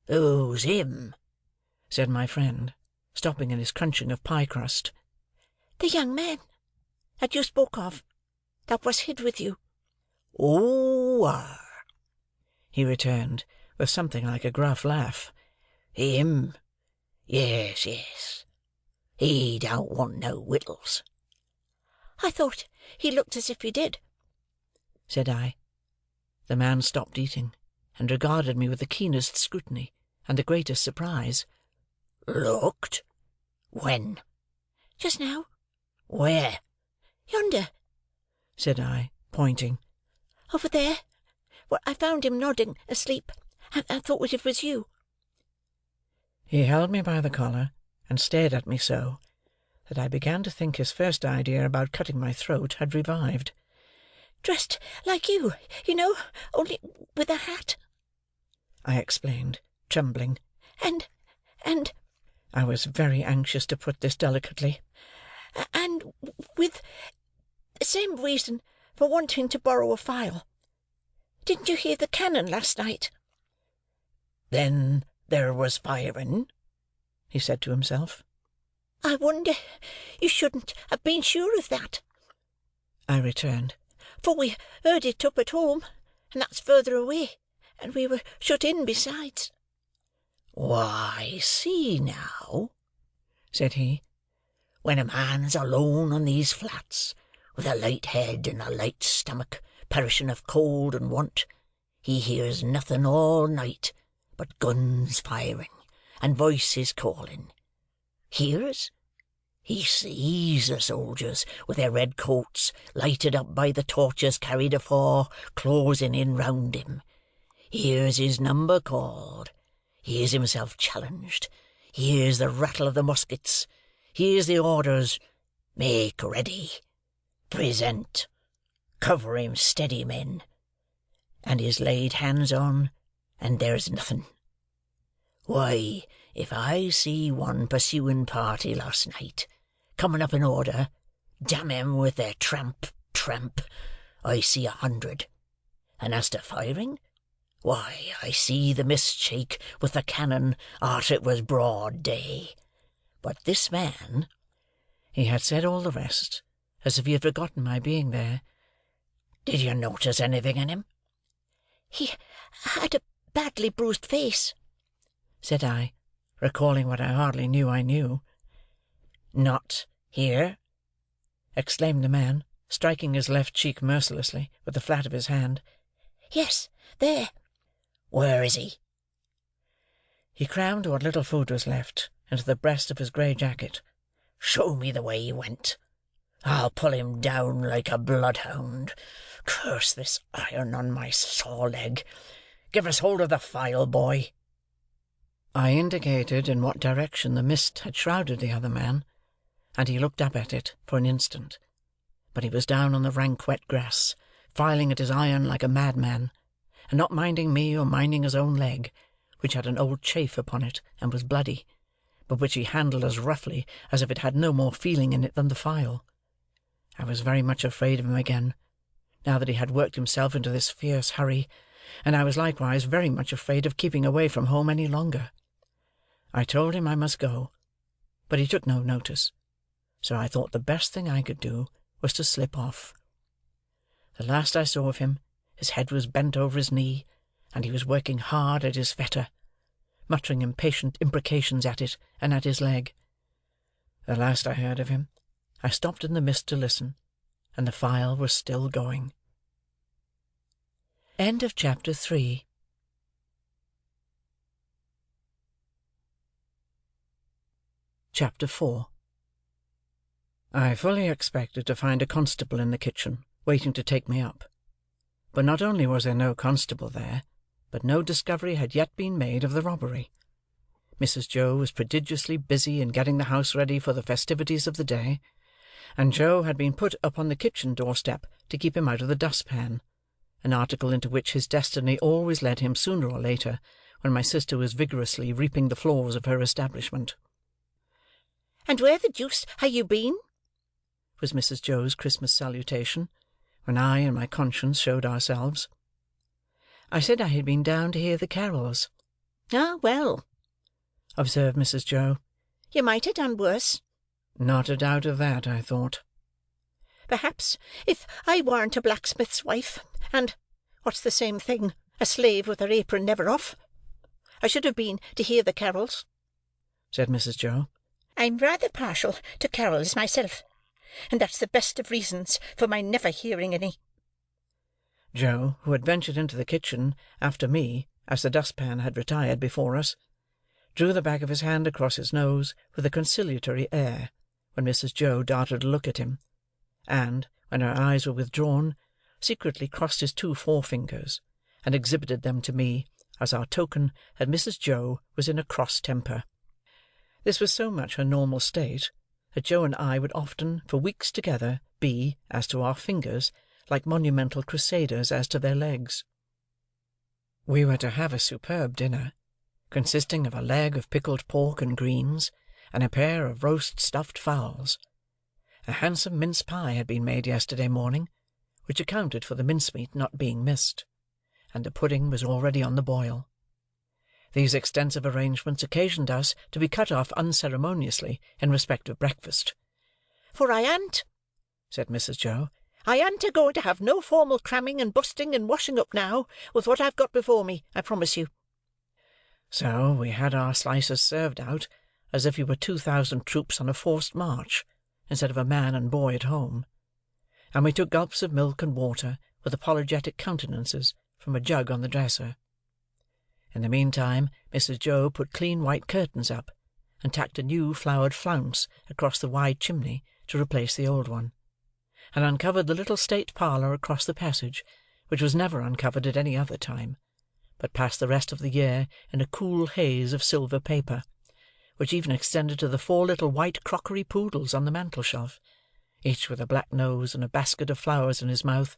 Who's him?" said my friend, stopping in his crunching of pie crust. "The young man that you spoke of, that was hid with you." "Oh, he returned, with something like a gruff laugh. "Him? Yes, yes. He don't want no wittles." "I thought he looked as if he did," said I. The man stopped eating, and regarded me with the keenest scrutiny and the greatest surprise. "Looked? When?" "Just now." "Where?" "Yonder," said I, pointing. "over there, where I found him nodding asleep, and I thought it was you." He held me by the collar, and stared at me so, that I began to think his first idea about cutting my throat had revived. "Dressed like you know, only with a hat," I explained, trembling. And I was very anxious to put this delicately. "and with the same reason for wanting to borrow a file. Didn't you hear the cannon last night?" "Then there was firing?" he said to himself. "I wonder you shouldn't have been sure of that," I returned. "for we heard it up at home, and that's further away, and we were shut in besides." "Why, see now," said he. "when a man's alone on these flats, with a light head and a light stomach, perishing of cold and want, he hears nothing all night but guns firing and voices calling. Hears? He sees the soldiers, with their red coats, lighted up by the torches carried afore, closing in round him. Hears his number called, hears himself challenged, hears the rattle of the muskets, hears the orders, 'Make ready! Present! Cover him steady, men!' and is laid hands on, and there's nothing. Why, if I see one pursuing party last night, coming up in order, damn 'em with their tramp, tramp, I see 100. And as to firing, why, I see the mist shake with the cannon arter it was broad day. But this man—" He had said all the rest, as if he had forgotten my being there. "Did you notice anything in him?" He had a badly bruised face," said I, recalling what I hardly knew I knew. "Not here?" exclaimed the man, striking his left cheek mercilessly with the flat of his hand. "Yes, there." "Where is he?" He crammed what little food was left into the breast of his grey jacket. "Show me the way he went. I'll pull him down like a bloodhound. Curse this iron on my saw leg. Give us hold of the file, boy." I indicated in what direction the mist had shrouded the other man, and he looked up at it for an instant. But he was down on the rank wet grass, filing at his iron like a madman, and not minding me or minding his own leg, which had an old chafe upon it and was bloody, but which he handled as roughly as if it had no more feeling in it than the file. I was very much afraid of him again, now that he had worked himself into this fierce hurry, and I was likewise very much afraid of keeping away from home any longer. I told him I must go, but he took no notice, so I thought the best thing I could do was to slip off. The last I saw of him, his head was bent over his knee, and he was working hard at his fetter, muttering impatient imprecations at it and at his leg. The last I heard of him, I stopped in the mist to listen, and the file was still going. End of chapter 3. Chapter 4. I fully expected to find a constable in the kitchen, waiting to take me up. But not only was there no constable there, but no discovery had yet been made of the robbery. Mrs. Joe was prodigiously busy in getting the house ready for the festivities of the day, and Joe had been put upon the kitchen doorstep to keep him out of the dustpan, an article into which his destiny always led him sooner or later, when my sister was vigorously reaping the floors of her establishment. "And where the deuce have you been?" was Mrs. Joe's Christmas salutation, when I and my conscience showed ourselves. I said I had been down to hear the carols. "Ah, well," observed Mrs. Joe. "you might have done worse." Not a doubt of that, I thought. "Perhaps if I warn't a blacksmith's wife, and, what's the same thing, a slave with her apron never off, I should have been to hear the carols," said Mrs. Joe. "I'm rather partial to carols myself, and that's the best of reasons for my never hearing any." Joe, who had ventured into the kitchen after me as the dustpan had retired before us, drew the back of his hand across his nose with a conciliatory air, when Mrs. Joe darted a look at him, and, when her eyes were withdrawn, secretly crossed his 2 forefingers, and exhibited them to me as our token that Mrs. Joe was in a cross temper. This was so much her normal state, that Joe and I would often, for weeks together, be, as to our fingers, like monumental crusaders as to their legs. We were to have a superb dinner, consisting of a leg of pickled pork and greens, and a pair of roast stuffed fowls. A handsome mince pie had been made yesterday morning, which accounted for the mincemeat not being missed, and the pudding was already on the boil. These extensive arrangements occasioned us to be cut off unceremoniously in respect of breakfast. "For I an't," said Mrs. Joe, "I an't a-going to have no formal cramming and busting and washing up now, with what I've got before me, I promise you." So we had our slices served out, as if we were 2,000 troops on a forced march, instead of a man and boy at home, and we took gulps of milk and water with apologetic countenances from a jug on the dresser. In the meantime, Mrs. Joe put clean white curtains up, and tacked a new flowered flounce across the wide chimney to replace the old one, and uncovered the little state parlour across the passage, which was never uncovered at any other time, but passed the rest of the year in a cool haze of silver paper, which even extended to the 4 little white crockery poodles on the mantel-shelf, each with a black nose and a basket of flowers in his mouth,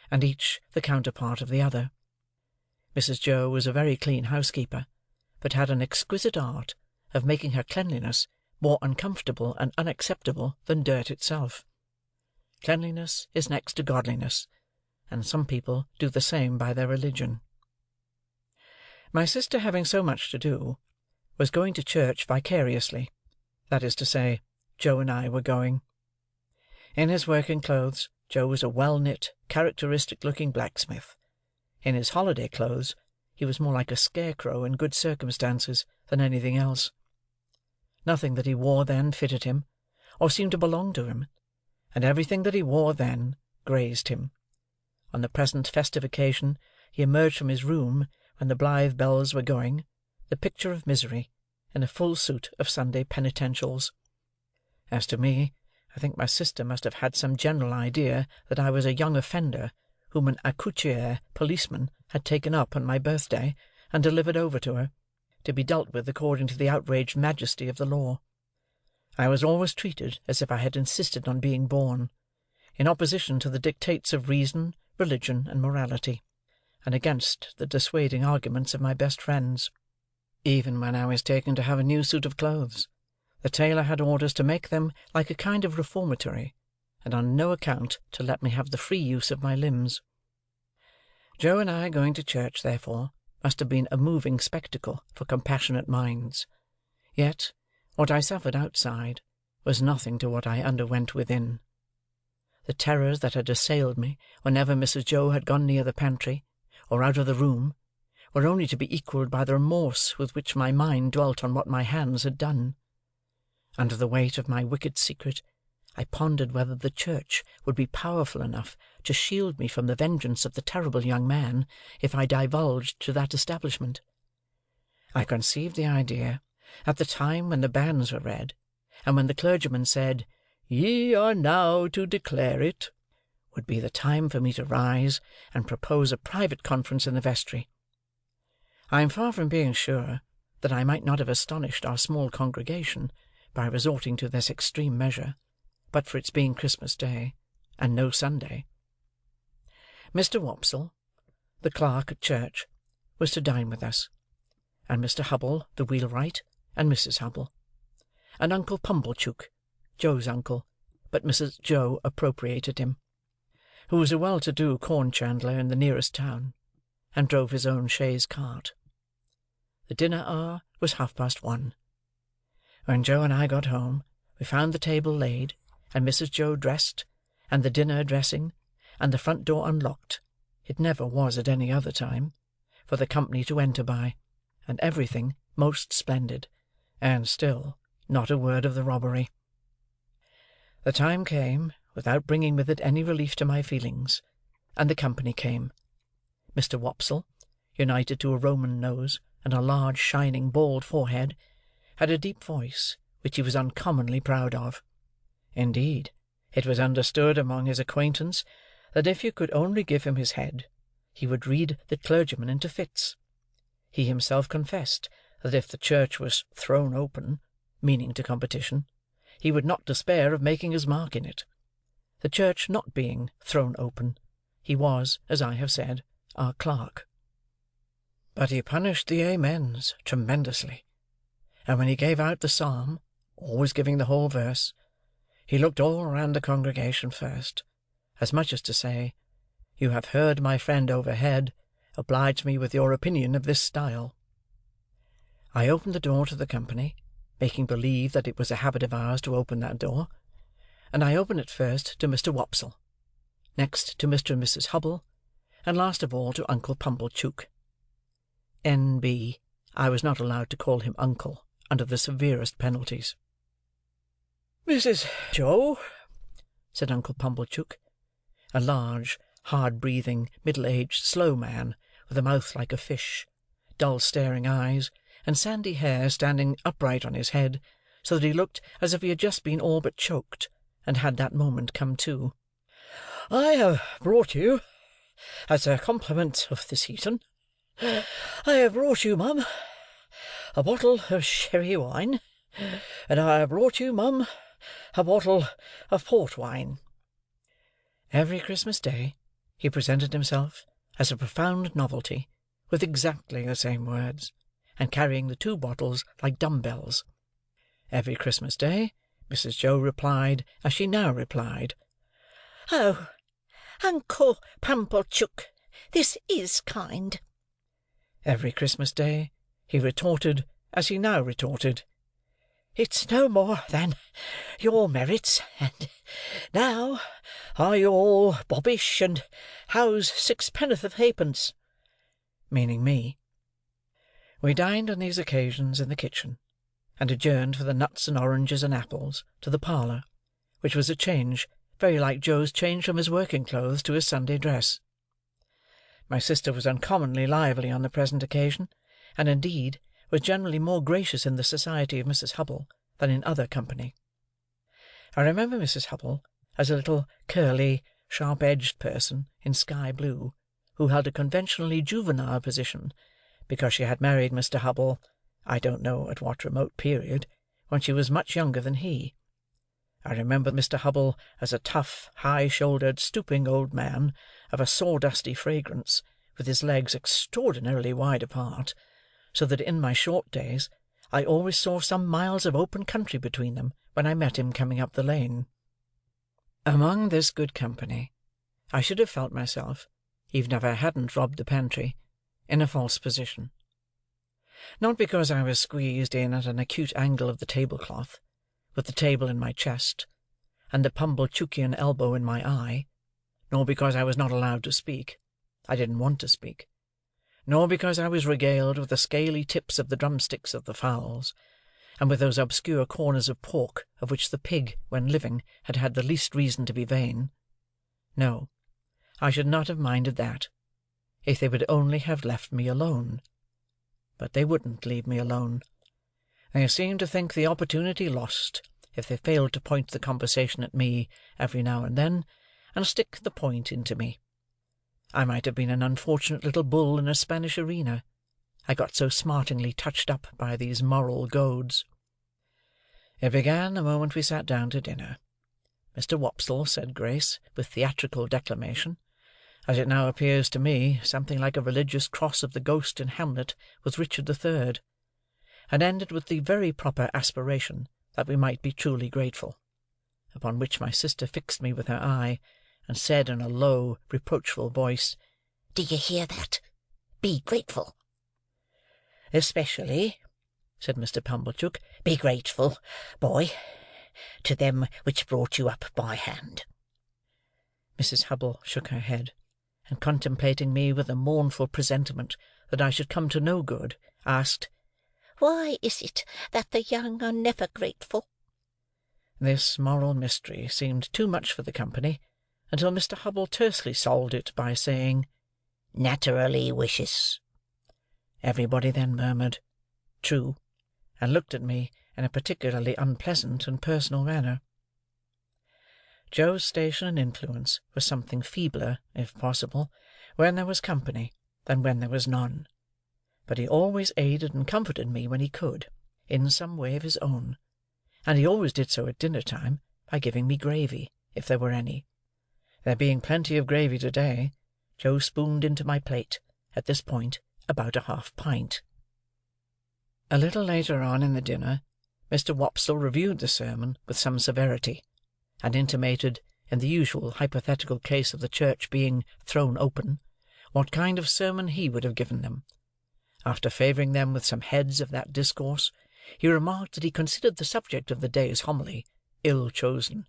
and each the counterpart of the other. Mrs. Joe was a very clean housekeeper, but had an exquisite art of making her cleanliness more uncomfortable and unacceptable than dirt itself. Cleanliness is next to godliness, and some people do the same by their religion. My sister, having so much to do, was going to church vicariously, That is to say, Joe and I were going. In his working clothes, Joe was a well-knit, characteristic-looking blacksmith. In his holiday clothes, he was more like a scarecrow in good circumstances than anything else. Nothing that he wore then fitted him, or seemed to belong to him, and everything that he wore then grazed him. On the present festive occasion, he emerged from his room, when the blithe bells were going, the picture of misery, in a full suit of Sunday penitentials. As to me, I think my sister must have had some general idea that I was a young offender, whom an accoucheur policeman had taken up on my birthday, and delivered over to her, to be dealt with according to the outraged majesty of the law. I was always treated as if I had insisted on being born, in opposition to the dictates of reason, religion, and morality, and against the dissuading arguments of my best friends. Even when I was taken to have a new suit of clothes, the tailor had orders to make them like a kind of reformatory, and on no account to let me have the free use of my limbs. Joe and I going to church, therefore, must have been a moving spectacle for compassionate minds. Yet, what I suffered outside was nothing to what I underwent within. The terrors that had assailed me whenever Mrs. Joe had gone near the pantry, or out of the room, were only to be equalled by the remorse with which my mind dwelt on what my hands had done. Under the weight of my wicked secret, I pondered whether the church would be powerful enough to shield me from the vengeance of the terrible young man, if I divulged to that establishment. I conceived the idea, at the time when the banns were read, and when the clergyman said, "Ye are now to declare it," would be the time for me to rise and propose a private conference in the vestry. I am far from being sure that I might not have astonished our small congregation by resorting to this extreme measure, but for its being Christmas Day, and no Sunday. Mr. Wopsle, the clerk at church, was to dine with us, and Mr. Hubble, the wheelwright, and Mrs. Hubble, and Uncle Pumblechook, Joe's uncle, but Mrs. Joe appropriated him, who was a well-to-do corn-chandler in the nearest town, and drove his own chaise cart. The dinner hour was 1:30. When Joe and I got home, we found the table laid, and Mrs. Joe dressed, and the dinner dressing, and the front door unlocked (it never was at any other time) for the company to enter by, and everything most splendid, and still not a word of the robbery. The time came, without bringing with it any relief to my feelings, and the company came. Mr. Wopsle, united to a Roman nose and a large, shining, bald forehead, had a deep voice, which he was uncommonly proud of. Indeed, it was understood among his acquaintance that if you could only give him his head, he would read the clergyman into fits. He himself confessed that if the church was thrown open, meaning to competition, he would not despair of making his mark in it. The church not being thrown open, he was, as I have said, our clerk. But he punished the amens tremendously, and when he gave out the psalm, always giving the whole verse, he looked all round the congregation first, as much as to say, "You have heard my friend overhead, oblige me with your opinion of this style." I opened the door to the company, making believe that it was a habit of ours to open that door, and I opened it first to Mr. Wopsle, next to Mr. and Mrs. Hubble, and last of all to Uncle Pumblechook. N.B. I was not allowed to call him uncle, under the severest penalties. "Mrs. Joe," said Uncle Pumblechook, a large, hard-breathing, middle-aged, slow man, with a mouth like a fish, dull staring eyes, and sandy hair standing upright on his head, so that he looked as if he had just been all but choked, and had that moment come to. "I have brought you, as a compliment of this season, I have brought you, mum, a bottle of sherry wine, and I have brought you, mum, a bottle of port wine." Every Christmas Day he presented himself as a profound novelty, with exactly the same words, and carrying the 2 bottles like dumb-bells. Every Christmas Day Mrs. Joe replied, as she now replied, "Oh, Uncle Pumblechook, this is kind." Every Christmas Day he retorted, as he now retorted, It's no more than your merits, and now are you all bobbish, and how's sixpenn'orth of halfpence?" Meaning me. We dined on these occasions in the kitchen, and adjourned for the nuts and oranges and apples to the parlour, which was a change very like Joe's change from his working clothes to his Sunday dress. My sister was uncommonly lively on the present occasion, and indeed was generally more gracious in the society of Mrs. Hubble than in other company. I remember Mrs. Hubble as a little curly, sharp-edged person in sky blue, who held a conventionally juvenile position, because she had married Mr. Hubble, I don't know at what remote period, when she was much younger than he. I remember Mr. Hubble as a tough, high-shouldered, stooping old man, of a sawdusty fragrance, with his legs extraordinarily wide apart, so that in my short days I always saw some miles of open country between them when I met him coming up the lane. Among this good company, I should have felt myself, even if I hadn't robbed the pantry, in a false position. Not because I was squeezed in at an acute angle of the tablecloth, with the table in my chest, and the Pumblechookyan elbow in my eye, nor because I was not allowed to speak, I didn't want to speak, nor because I was regaled with the scaly tips of the drumsticks of the fowls, and with those obscure corners of pork of which the pig, when living, had had the least reason to be vain. No, I should not have minded that, if they would only have left me alone. But they wouldn't leave me alone. They seemed to think the opportunity lost, if they failed to point the conversation at me every now and then, and stick the point into me. I might have been an unfortunate little bull in a Spanish arena, I got so smartingly touched up by these moral goads. It began the moment we sat down to dinner. Mr. Wopsle said grace with theatrical declamation, as it now appears to me something like a religious cross of the ghost in Hamlet with Richard III, and ended with the very proper aspiration that we might be truly grateful, upon which my sister fixed me with her eye, and said in a low, reproachful voice, "Do you hear that? Be grateful." "Especially," said Mr. Pumblechook, "Be grateful, boy, to them which brought you up by hand." Mrs. Hubble shook her head, and contemplating me with a mournful presentiment that I should come to no good, asked, "Why is it that the young are never grateful?" This moral mystery seemed too much for the company, until Mr. Hubble tersely solved it by saying, "Naturally wishes." Everybody then murmured, "True," and looked at me in a particularly unpleasant and personal manner. Joe's station and influence was something feebler, if possible, when there was company than when there was none, but he always aided and comforted me when he could, in some way of his own, and he always did so at dinner-time by giving me gravy, if there were any. There being plenty of gravy to-day, Joe spooned into my plate, at this point, about a half-pint. A little later on in the dinner, Mr. Wopsle reviewed the sermon with some severity, and intimated, in the usual hypothetical case of the church being thrown open, what kind of sermon he would have given them. After favouring them with some heads of that discourse, he remarked that he considered the subject of the day's homily ill chosen,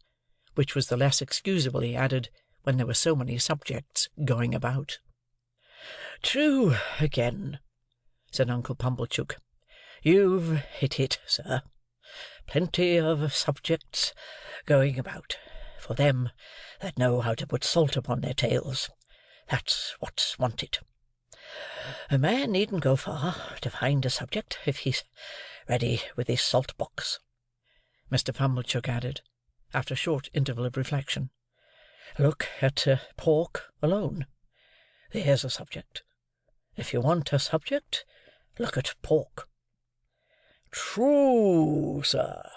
which was the less excusable, he added, when there were so many subjects going about. "True again," said Uncle Pumblechook. "You've hit it, sir. Plenty of subjects going about, for them that know how to put salt upon their tails. That's what's wanted. A man needn't go far to find a subject, if he's ready with his salt-box," Mr. Pumblechook added, after a short interval of reflection. "Look at pork alone. There's a subject. If you want a subject, look at pork." "True, sir.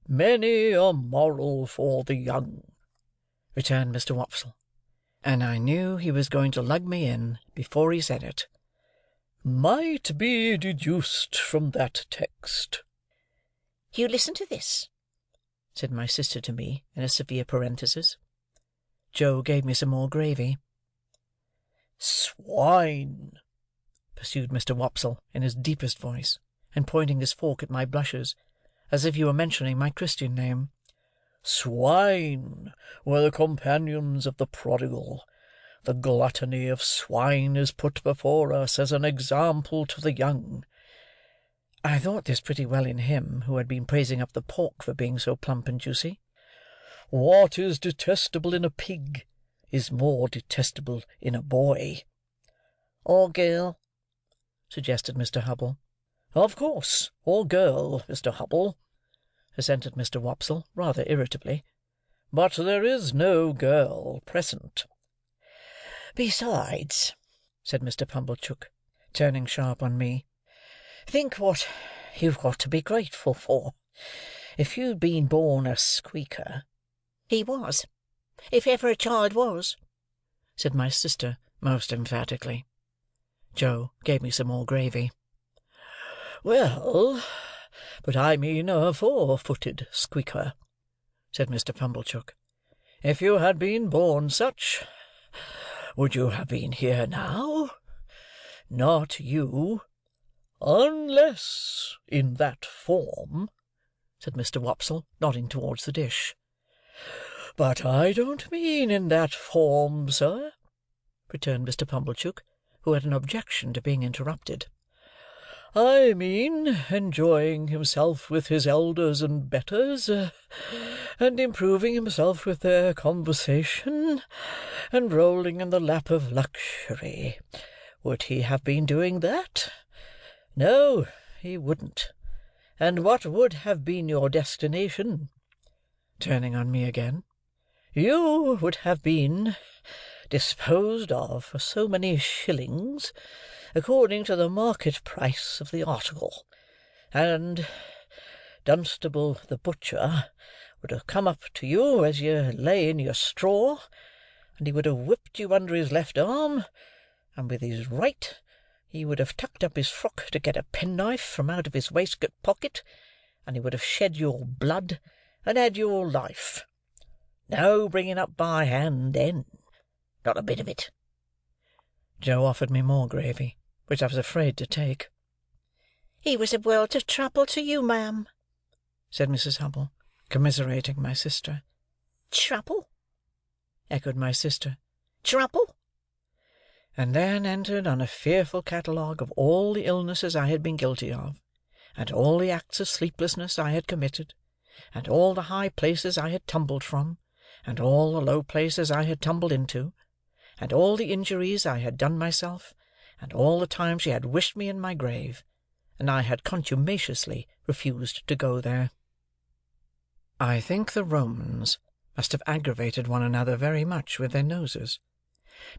Many a moral for the young," returned Mr. Wopsle, and I knew he was going to lug me in before he said it. "Might be deduced from that text." "You listen to this," said my sister to me in a severe parenthesis. Joe gave me some more gravy. "Swine," pursued Mr. Wopsle in his deepest voice, and pointing his fork at my blushes, as if you were mentioning my Christian name. Swine were the companions of the prodigal. The gluttony of swine is put before us as an example to the young." I thought this pretty well in him, who had been praising up the pork for being so plump and juicy. "What is detestable in a pig is more detestable in a boy." "Or girl," suggested Mr. Hubble. "Of course, or girl, Mr. Hubble," assented Mr. Wopsle, rather irritably. "But there is no girl present." "Besides," said Mr. Pumblechook, turning sharp on me, "think what you've got to be grateful for. If you'd been born a squeaker—" "He was, if ever a child was," said my sister, most emphatically. Joe gave me some more gravy. "Well, but I mean a four-footed squeaker," said Mr. Pumblechook. "If you had been born such, would you have been here now? Not you. Unless in that form," said Mr. Wopsle, nodding towards the dish. "But I don't mean in that form, sir," returned Mr. Pumblechook, who had an objection to being interrupted. "I mean enjoying himself with his elders and betters, and improving himself with their conversation, and rolling in the lap of luxury. Would he have been doing that? No, he wouldn't. And what would have been your destination?" turning on me again. "You would have been disposed of for so many shillings, according to the market price of the article, and Dunstable the butcher would have come up to you as you lay in your straw, and he would have whipped you under his left arm, and with his right he would have tucked up his frock to get a penknife from out of his waistcoat pocket, and he would have shed your blood and had your life. No bringing up by hand then. Not a bit of it." Joe offered me more gravy, which I was afraid to take. "He was a world of trouble to you, ma'am," said Mrs. Hubble, commiserating my sister. "Trouble?" echoed my sister. "Trouble?" And then entered on a fearful catalogue of all the illnesses I had been guilty of, and all the acts of sleeplessness I had committed, and all the high places I had tumbled from, and all the low places I had tumbled into, and all the injuries I had done myself, and all the time she had wished me in my grave, and I had contumaciously refused to go there. I think the Romans must have aggravated one another very much with their noses.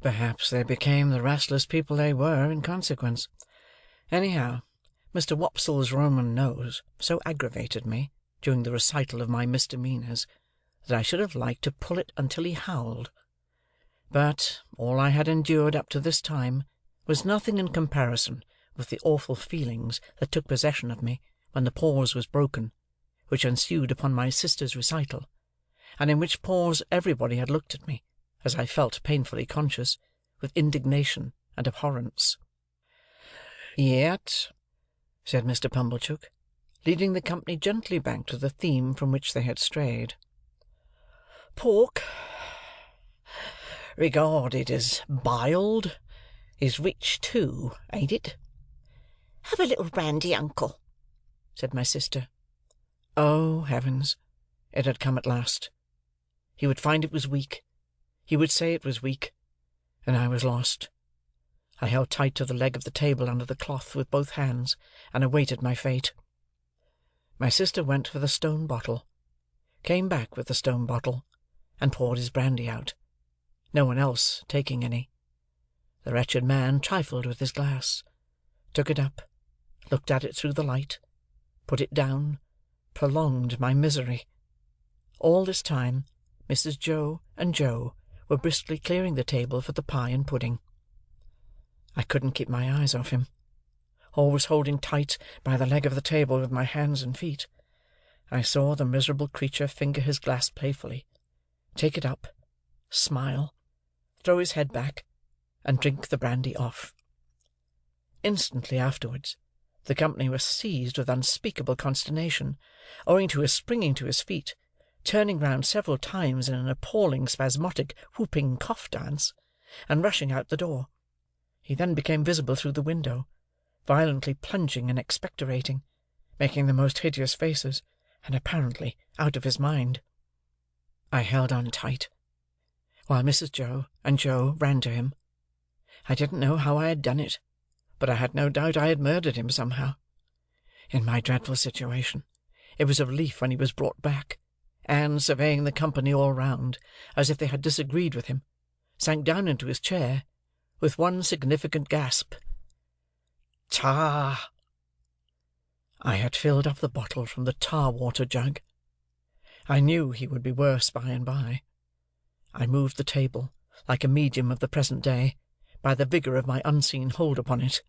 Perhaps they became the restless people they were in consequence. Anyhow, Mr. Wopsle's Roman nose so aggravated me, during the recital of my misdemeanours, that I should have liked to pull it until he howled. But all I had endured up to this time was nothing in comparison with the awful feelings that took possession of me when the pause was broken, which ensued upon my sister's recital, and in which pause everybody had looked at me, as I felt painfully conscious, with indignation and abhorrence. "Yet," said Mr. Pumblechook, leading the company gently back to the theme from which they had strayed, "pork, regarded as biled, is rich too, ain't it?" "Have a little brandy, uncle," said my sister. Oh, heavens! It had come at last. He would find it was weak. He would say it was weak, and I was lost. I held tight to the leg of the table under the cloth with both hands, and awaited my fate. My sister went for the stone bottle, came back with the stone bottle, and poured his brandy out, no one else taking any. The wretched man trifled with his glass, took it up, looked at it through the light, put it down, prolonged my misery. All this time, Mrs. Joe and Joe were briskly clearing the table for the pie and pudding. I couldn't keep my eyes off him. Always holding tight by the leg of the table with my hands and feet, I saw the miserable creature finger his glass playfully, take it up, smile, throw his head back, and drink the brandy off. Instantly afterwards, The company was seized with unspeakable consternation, owing to his springing to his feet, turning round several times in an appalling spasmodic whooping cough dance, and rushing out the door. He then became visible through the window, violently plunging and expectorating, making the most hideous faces, and apparently out of his mind. I held on tight, while Mrs. Joe and Joe ran to him. I didn't know how I had done it, but I had no doubt I had murdered him somehow. In my dreadful situation, it was a relief when he was brought back, and, surveying the company all round, as if they had disagreed with him, sank down into his chair, with one significant gasp. "Tar!" I had filled up the bottle from the tar-water jug. I knew he would be worse by and by. I moved the table, like a medium of the present day, by the vigour of my unseen hold upon it.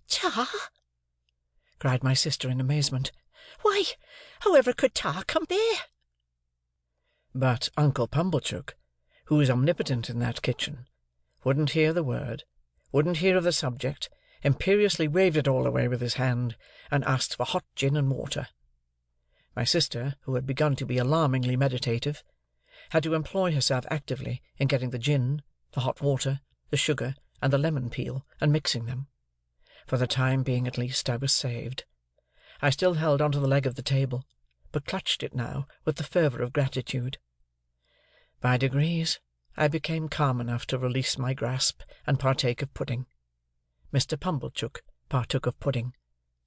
"Tar!" cried my sister in amazement. "Why, however could tar come there?" But Uncle Pumblechook, who was omnipotent in that kitchen, wouldn't hear the word, wouldn't hear of the subject, imperiously waved it all away with his hand, and asked for hot gin and water. My sister, who had begun to be alarmingly meditative, had to employ herself actively in getting the gin, the hot water, the sugar, and the lemon peel, and mixing them. For the time being at least, I was saved. I still held on to the leg of the table, but clutched it now with the fervour of gratitude. By degrees, I became calm enough to release my grasp and partake of pudding. Mr. Pumblechook partook of pudding.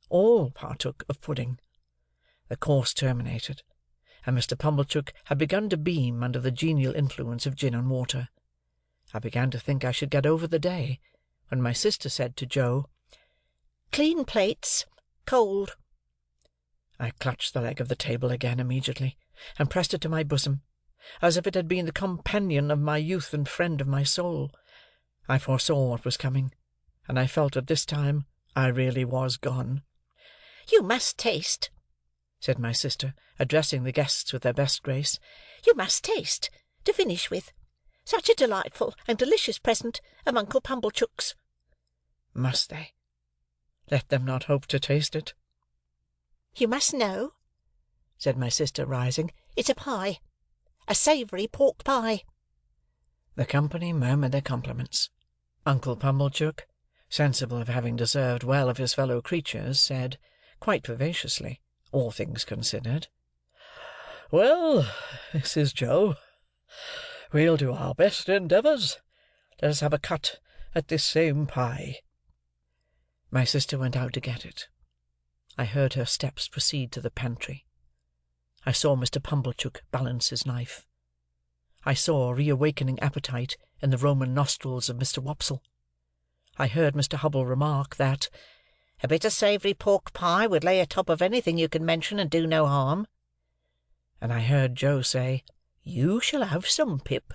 All partook of pudding. The course terminated, and Mr. Pumblechook had begun to beam under the genial influence of gin and water. I began to think I should get over the day, when my sister said to Joe, "Clean plates. Cold." I clutched the leg of the table again immediately, and pressed it to my bosom, as if it had been the companion of my youth and friend of my soul. I foresaw what was coming, and I felt that this time I really was gone. "You must taste," said my sister, addressing the guests with their best grace. "You must taste, to finish with. Such a delightful and delicious present of Uncle Pumblechook's." Must they? Let them not hope to taste it. "You must know," said my sister, rising, "it's a pie. A savoury pork pie." The company murmured their compliments. Uncle Pumblechook, sensible of having deserved well of his fellow creatures, said, quite vivaciously, all things considered, "Well, Mrs. Joe, we'll do our best endeavours. Let us have a cut at this same pie." My sister went out to get it. I heard her steps proceed to the pantry. I saw Mr. Pumblechook balance his knife. I saw reawakening appetite in the Roman nostrils of Mr. Wopsle. I heard Mr. Hubble remark that "a bit of savoury pork pie would lay atop of anything you can mention and do no harm." And I heard Joe say, "You shall have some, Pip."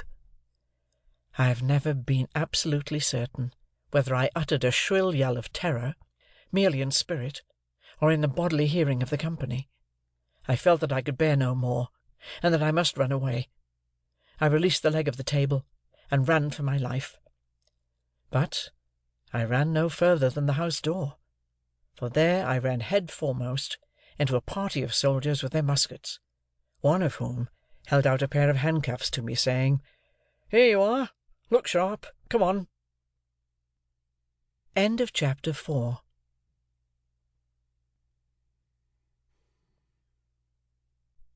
I have never been absolutely certain whether I uttered a shrill yell of terror, merely in spirit, or in the bodily hearing of the company. I felt that I could bear no more, and that I must run away. I released the leg of the table, and ran for my life. But I ran no further than the house door, for there I ran head foremost into a party of soldiers with their muskets, one of whom held out a pair of handcuffs to me, saying, "Here you are. Look sharp. Come on." Chapter 4.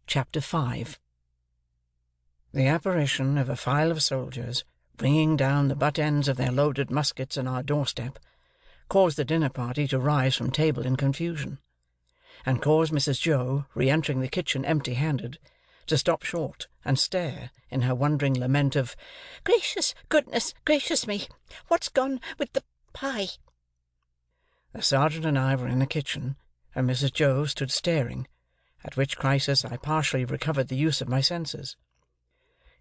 Chapter 5. The apparition of a file of soldiers bringing down the butt ends of their loaded muskets on our doorstep caused the dinner party to rise from table in confusion, and caused Mrs. Joe, re-entering the kitchen empty-handed, to stop short and stare in her wondering lament of, "Gracious goodness, gracious me, what's gone with the pie?" The sergeant and I were in the kitchen, and Mrs. Joe stood staring, at which crisis I partially recovered the use of my senses.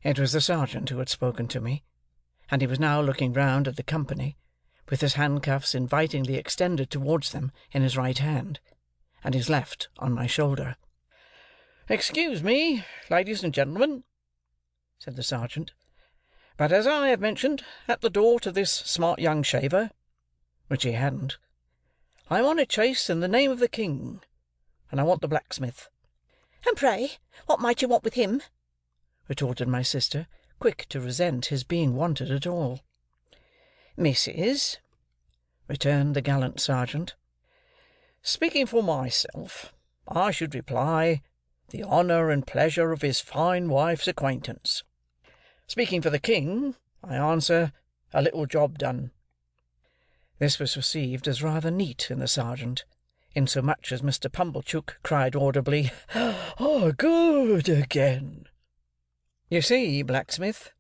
It was the sergeant who had spoken to me, and he was now looking round at the company, with his handcuffs invitingly extended towards them in his right hand, and his left on my shoulder. "Excuse me, ladies and gentlemen," said the sergeant, "but as I have mentioned at the door to this smart young shaver," which he hadn't, I'm on a chase in the name of the king, and I want the blacksmith." "And pray, what might you want with him?" retorted my sister, quick to resent his being wanted at all. "Missus," returned the gallant sergeant, "speaking for myself, I should reply, the honour and pleasure of his fine wife's acquaintance. Speaking for the king, I answer, a little job done." This was received as rather neat in the sergeant, insomuch as Mr. Pumblechook cried audibly, "Ah, good again!" "You see, blacksmith,"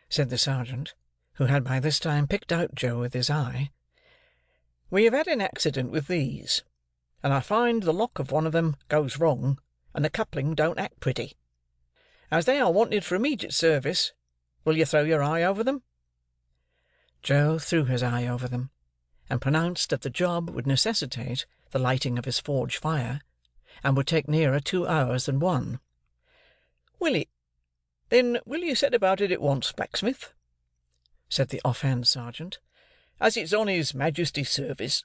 said the sergeant, who had by this time picked out Joe with his eye, "we have had an accident with these, and I find the lock of one of them goes wrong, and the coupling don't act pretty. As they are wanted for immediate service, will you throw your eye over them?" Joe threw his eye over them, and pronounced that the job would necessitate the lighting of his forge fire, and would take nearer 2 hours than 1. "Will it? Then will you set about it at once, blacksmith?" said the off-hand sergeant, "as it's on his Majesty's service,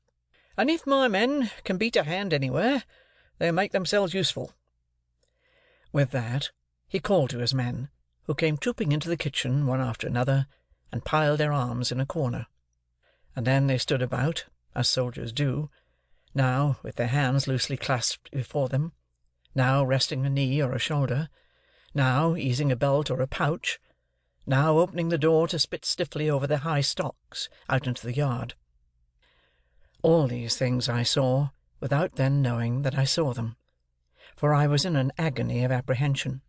and if my men can beat a hand anywhere, they'll make themselves useful." With that, he called to his men, who came trooping into the kitchen one after another, and piled their arms in a corner. And then they stood about, as soldiers do, now with their hands loosely clasped before them, now resting a knee or a shoulder, now easing a belt or a pouch, now opening the door to spit stiffly over their high stocks out into the yard. All these things I saw, without then knowing that I saw them, for I was in an agony of apprehension.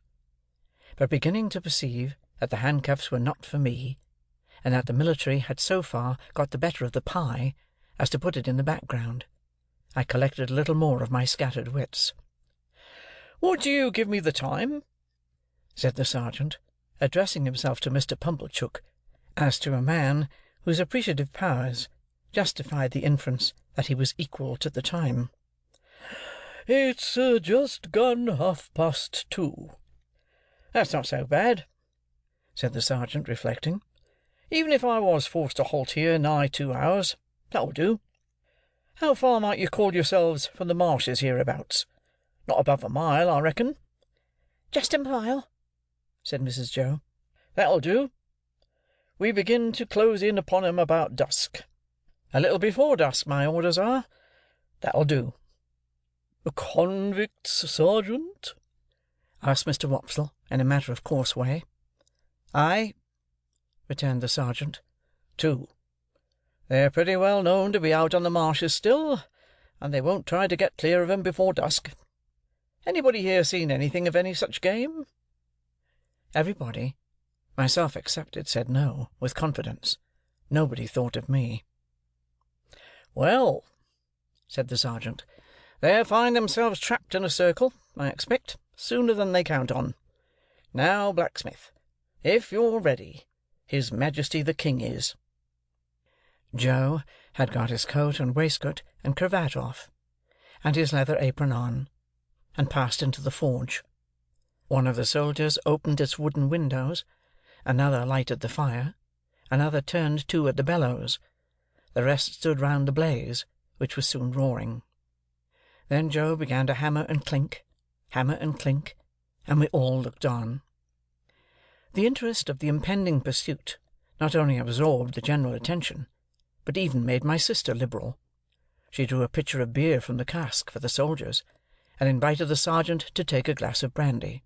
But beginning to perceive that the handcuffs were not for me, and that the military had so far got the better of the pie as to put it in the background, I collected a little more of my scattered wits. "Would you give me the time?" said the sergeant, addressing himself to Mr. Pumblechook, as to a man whose appreciative powers justified the inference that he was equal to the time. "It's just gone 2:30. "That's not so bad," said the sergeant, reflecting. "Even if I was forced to halt here nigh 2 hours, that'll do. How far might you call yourselves from the marshes hereabouts? Not above a mile, I reckon?" "Just a mile," said Mrs. Joe. "That'll do. We begin to close in upon 'em about dusk. A little before dusk, my orders are. That'll do." "Convicts, sergeant?" asked Mr. Wopsle, in a matter-of-course way. "Aye," returned the sergeant. "2. They're pretty well known to be out on the marshes still, and they won't try to get clear of 'em before dusk. Anybody here seen anything of any such game?" Everybody, myself excepted, said no, with confidence. Nobody thought of me. "Well," said the sergeant, "they'll find themselves trapped in a circle, I expect, sooner than they count on. Now, blacksmith, if you're ready, His Majesty the King is." Joe had got his coat and waistcoat and cravat off, and his leather apron on, and passed into the forge. One of the soldiers opened its wooden windows, another lighted the fire, another turned to at the bellows, the rest stood round the blaze, which was soon roaring. Then Joe began to hammer and clink, and we all looked on. The interest of the impending pursuit not only absorbed the general attention, but even made my sister liberal. She drew a pitcher of beer from the cask for the soldiers, and invited the sergeant to take a glass of brandy.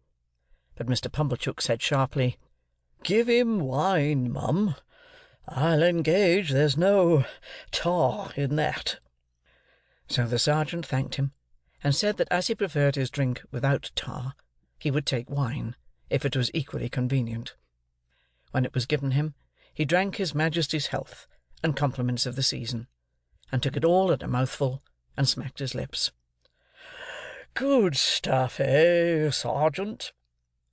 But Mr. Pumblechook said sharply, "Give him wine, mum. I'll engage there's no tar in that." So the sergeant thanked him, and said that as he preferred his drink without tar, he would take wine, if it was equally convenient. When it was given him, he drank his Majesty's health, and compliments of the season, and took it all at a mouthful, and smacked his lips. "Good stuff, eh, sergeant?"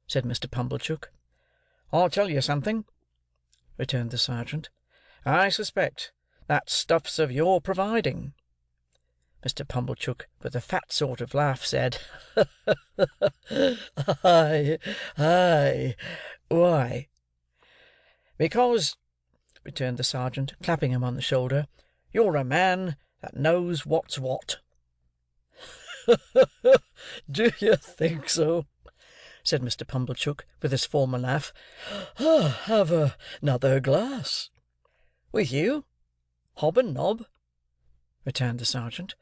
said Mr. Pumblechook. "I'll tell you something," returned the sergeant. "I suspect that stuff's of your providing." Mr. Pumblechook, with a fat sort of laugh, said, "Aye, aye. Why?" "Because," returned the sergeant, clapping him on the shoulder, "you're a man that knows what's what." "Do you think so?" said Mr. Pumblechook, with his former laugh. "Have another glass?" "With you, hob and nob," returned the sergeant.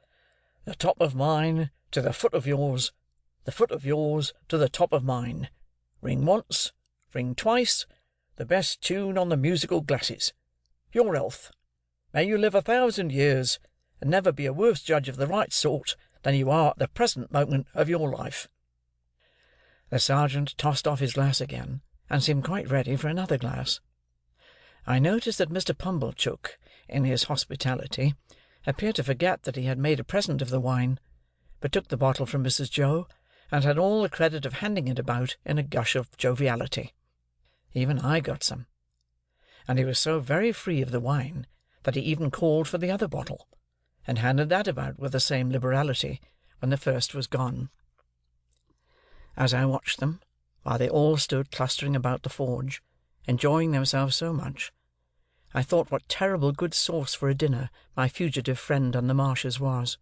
"The top of mine to the foot of yours, the foot of yours to the top of mine. Ring once, ring twice, the best tune on the musical glasses. Your health. May you live 1,000 years, and never be a worse judge of the right sort than you are at the present moment of your life." The sergeant tossed off his glass again, and seemed quite ready for another glass. I noticed that Mr. Pumblechook, in his hospitality, appeared to forget that he had made a present of the wine, but took the bottle from Mrs. Joe, and had all the credit of handing it about in a gush of joviality. Even I got some; and he was so very free of the wine that he even called for the other bottle, and handed that about with the same liberality when the first was gone. As I watched them, while they all stood clustering about the forge, enjoying themselves so much, I thought what terrible good sauce for a dinner my fugitive friend on the marshes was.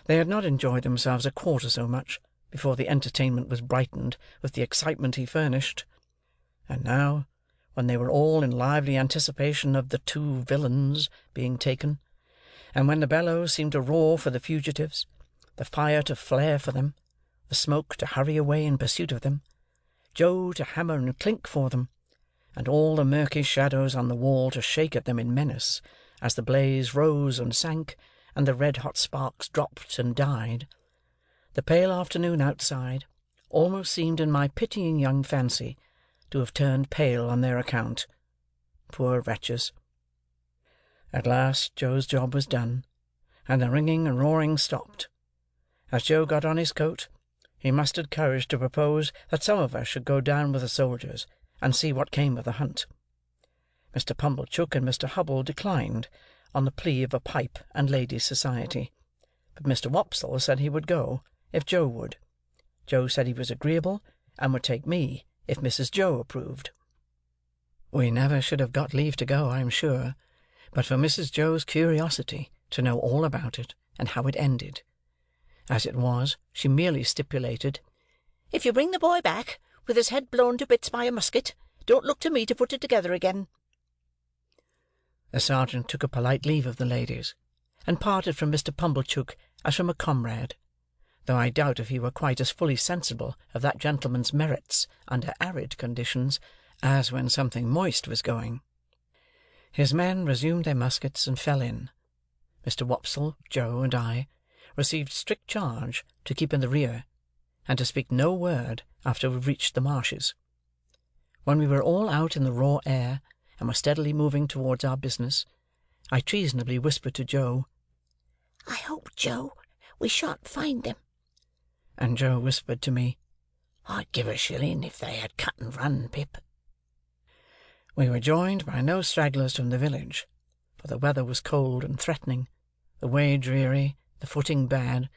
They had not enjoyed themselves a quarter so much before the entertainment was brightened with the excitement he furnished; and now, when they were all in lively anticipation of the 2 villains being taken, and when the bellows seemed to roar for the fugitives, the fire to flare for them, the smoke to hurry away in pursuit of them, Joe to hammer and clink for them, and all the murky shadows on the wall to shake at them in menace, as the blaze rose and sank, and the red-hot sparks dropped and died, the pale afternoon outside almost seemed in my pitying young fancy to have turned pale on their account. Poor wretches! At last Joe's job was done, and the ringing and roaring stopped. As Joe got on his coat, he mustered courage to propose that some of us should go down with the soldiers, and see what came of the hunt. Mr. Pumblechook and Mr. Hubble declined, on the plea of a pipe and ladies' society; but Mr. Wopsle said he would go, if Joe would. Joe said he was agreeable, and would take me, if Mrs. Joe approved. We never should have got leave to go, I am sure, but for Mrs. Joe's curiosity to know all about it, and how it ended. As it was, she merely stipulated, "If you bring the boy back, with his head blown to bits by a musket, don't look to me to put it together again." The sergeant took a polite leave of the ladies, and parted from Mr. Pumblechook as from a comrade, though I doubt if he were quite as fully sensible of that gentleman's merits under arid conditions as when something moist was going. His men resumed their muskets and fell in. Mr. Wopsle, Joe, and I received strict charge to keep in the rear, and to speak no word after we reached the marshes. When we were all out in the raw air, and were steadily moving towards our business, I treasonably whispered to Joe, "I hope, Joe, we shan't find them." And Joe whispered to me, "I'd give a shilling if they had cut and run, Pip." We were joined by no stragglers from the village, for the weather was cold and threatening, the way dreary, the footing bad,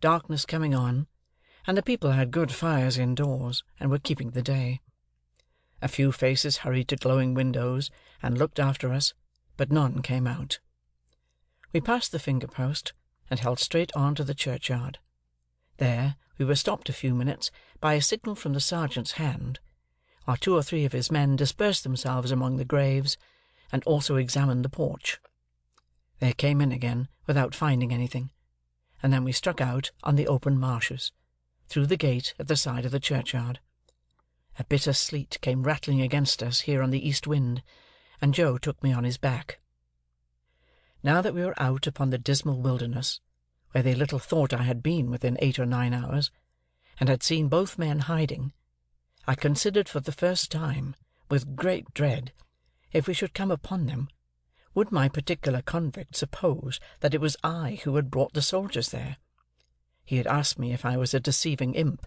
darkness coming on, and the people had good fires indoors, and were keeping the day. A few faces hurried to glowing windows, and looked after us, but none came out. We passed the finger-post, and held straight on to the churchyard. There, we were stopped a few minutes by a signal from the sergeant's hand, while 2 or 3 of his men dispersed themselves among the graves, and also examined the porch. They came in again without finding anything, and then we struck out on the open marshes, through the gate at the side of the churchyard. A bitter sleet came rattling against us here on the east wind, and Joe took me on his back. Now that we were out upon the dismal wilderness, where they little thought I had been within 8 or 9 hours, and had seen both men hiding, I considered for the first time, with great dread, if we should come upon them, would my particular convict suppose that it was I who had brought the soldiers there? He had asked me if I was a deceiving imp,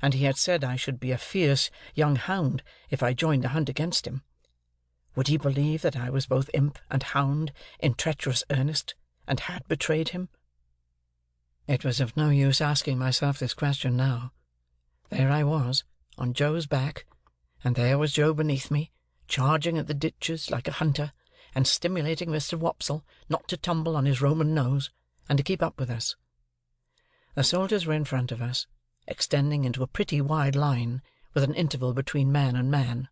and he had said I should be a fierce young hound if I joined the hunt against him. Would he believe that I was both imp and hound in treacherous earnest, and had betrayed him? It was of no use asking myself this question now. There I was, on Joe's back, and there was Joe beneath me, charging at the ditches like a hunter, and stimulating Mr. Wopsle not to tumble on his Roman nose, and to keep up with us. The soldiers were in front of us, extending into a pretty wide line, with an interval between man and man.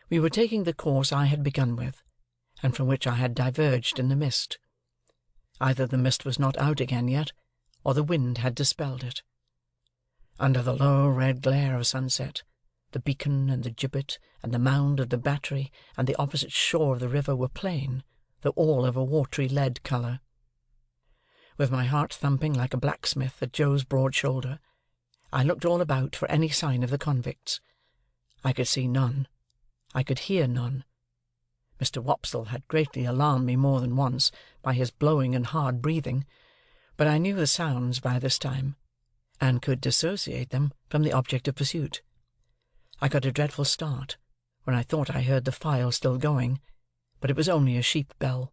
We were taking the course I had begun with, and from which I had diverged in the mist. Either the mist was not out again yet, or the wind had dispelled it. Under the low red glare of sunset, the beacon and the gibbet and the mound of the battery and the opposite shore of the river were plain, though all of a watery lead colour. With my heart thumping like a blacksmith at Joe's broad shoulder, I looked all about for any sign of the convicts. I could see none. I could hear none. Mr. Wopsle had greatly alarmed me more than once by his blowing and hard breathing, but I knew the sounds by this time, and could dissociate them from the object of pursuit. I got a dreadful start when I thought I heard the file still going, but it was only a sheep bell.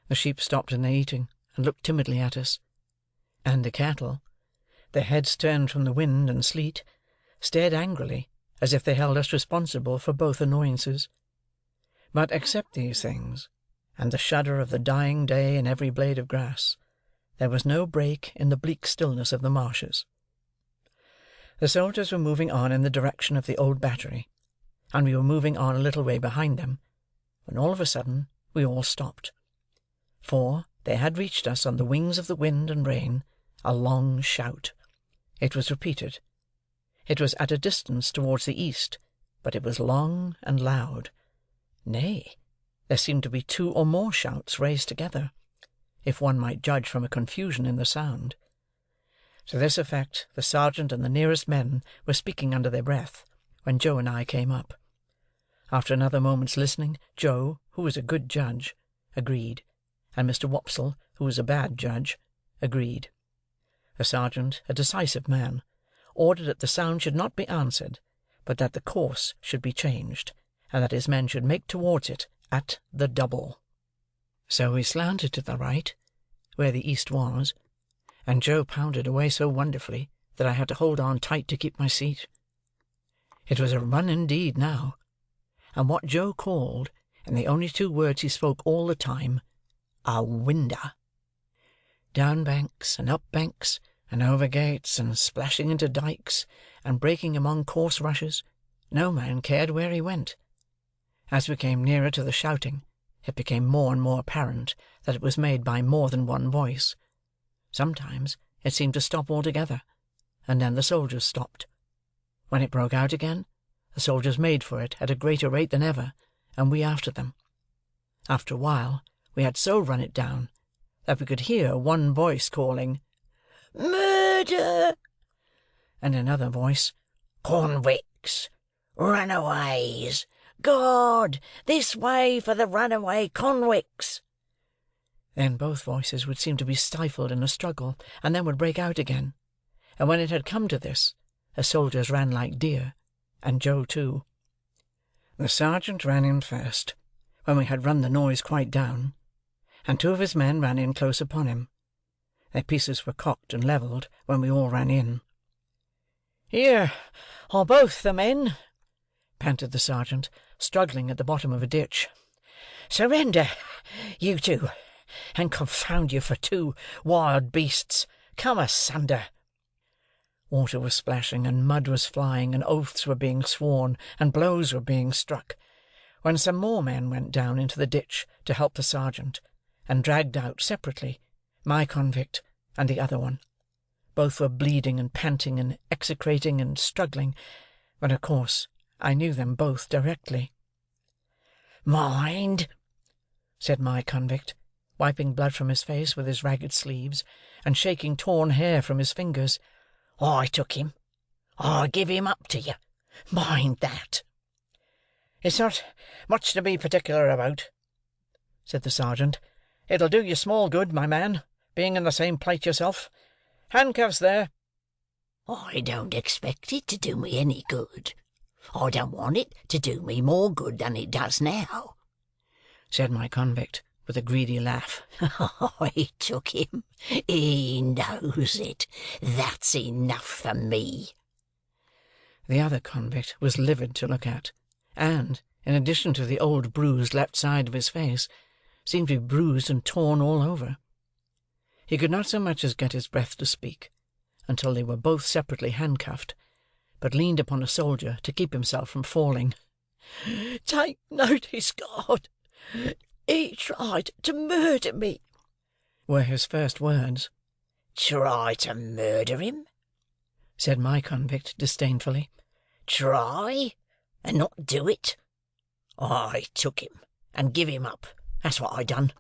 The sheep stopped in their eating, and looked timidly at us, and the cattle, their heads turned from the wind and sleet, stared angrily, as if they held us responsible for both annoyances. But except these things, and the shudder of the dying day in every blade of grass, there was no break in the bleak stillness of the marshes. The soldiers were moving on in the direction of the old battery, and we were moving on a little way behind them, when all of a sudden we all stopped. For there had reached us on the wings of the wind and rain a long shout. It was repeated. It was at a distance towards the east, but it was long and loud. Nay, there seemed to be 2 or more shouts raised together, if one might judge from a confusion in the sound. To this effect the sergeant and the nearest men were speaking under their breath, when Joe and I came up. After another moment's listening, Joe, who was a good judge, agreed, and Mr. Wopsle, who was a bad judge, agreed. The sergeant, a decisive man, ordered that the sound should not be answered, but that the course should be changed, and that his men should make towards it at the double. So we slanted to the right, where the east was, and Joe pounded away so wonderfully that I had to hold on tight to keep my seat. It was a run indeed now, and what Joe called, in the only 2 words he spoke all the time, a winder. Down banks and up banks, and over gates, and splashing into dikes, and breaking among coarse rushes, no man cared where he went. As we came nearer to the shouting, it became more and more apparent that it was made by more than one voice. Sometimes it seemed to stop altogether, and then the soldiers stopped. When it broke out again, the soldiers made for it at a greater rate than ever, and we after them. After a while, we had so run it down that we could hear one voice calling, "Murder!" and another voice, "Convicts! Runaways! God! This way for the runaway convicts!" Then both voices would seem to be stifled in a struggle, and then would break out again, and when it had come to this, the soldiers ran like deer, and Joe too. The sergeant ran in first, when we had run the noise quite down, and 2 of his men ran in close upon him. Their pieces were cocked and levelled when we all ran in. "Here are both the men," panted the sergeant, struggling at the bottom of a ditch. "Surrender, you 2, and confound you for 2 wild beasts. Come asunder." Water was splashing, and mud was flying, and oaths were being sworn, and blows were being struck, when some more men went down into the ditch to help the sergeant, and dragged out, separately, my convict and the other one. Both were bleeding and panting and execrating and struggling, but of course I knew them both directly. "Mind," said my convict, wiping blood from his face with his ragged sleeves, and shaking torn hair from his fingers, "I took him. I give him up to you. Mind that." "It's not much to be particular about," said the sergeant. "It'll do you small good, my man, being in the same plight yourself. Handcuffs there." "I don't expect it to do me any good. I don't want it to do me more good than it does now," said my convict, with a greedy laugh. "I took him. He knows it. That's enough for me." The other convict was livid to look at, and, in addition to the old bruised left side of his face, seemed to be bruised and torn all over. He could not so much as get his breath to speak, until they were both separately handcuffed, but leaned upon a soldier to keep himself from falling. "Take notice, guard. He tried to murder me," were his first words. Try to murder him? Said my convict disdainfully. Try, and not do it? I took him, and give him up. That's what I done.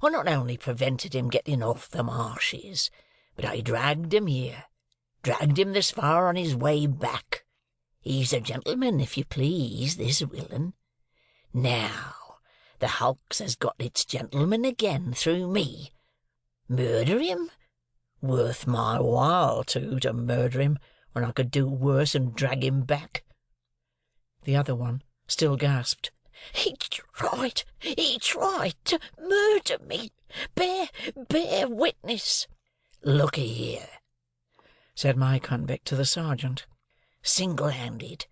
I not only prevented him getting off the marshes, but I dragged him here, dragged him this far on his way back. He's a gentleman, if you please, this villain. Now, the hulks has got its gentleman again through me. Murder him? Worth my while, too, to murder him, when I could do worse and drag him back. The other one still gasped. He tried to murder me. Bear witness. Looky here, said my convict to the sergeant. Single-handed,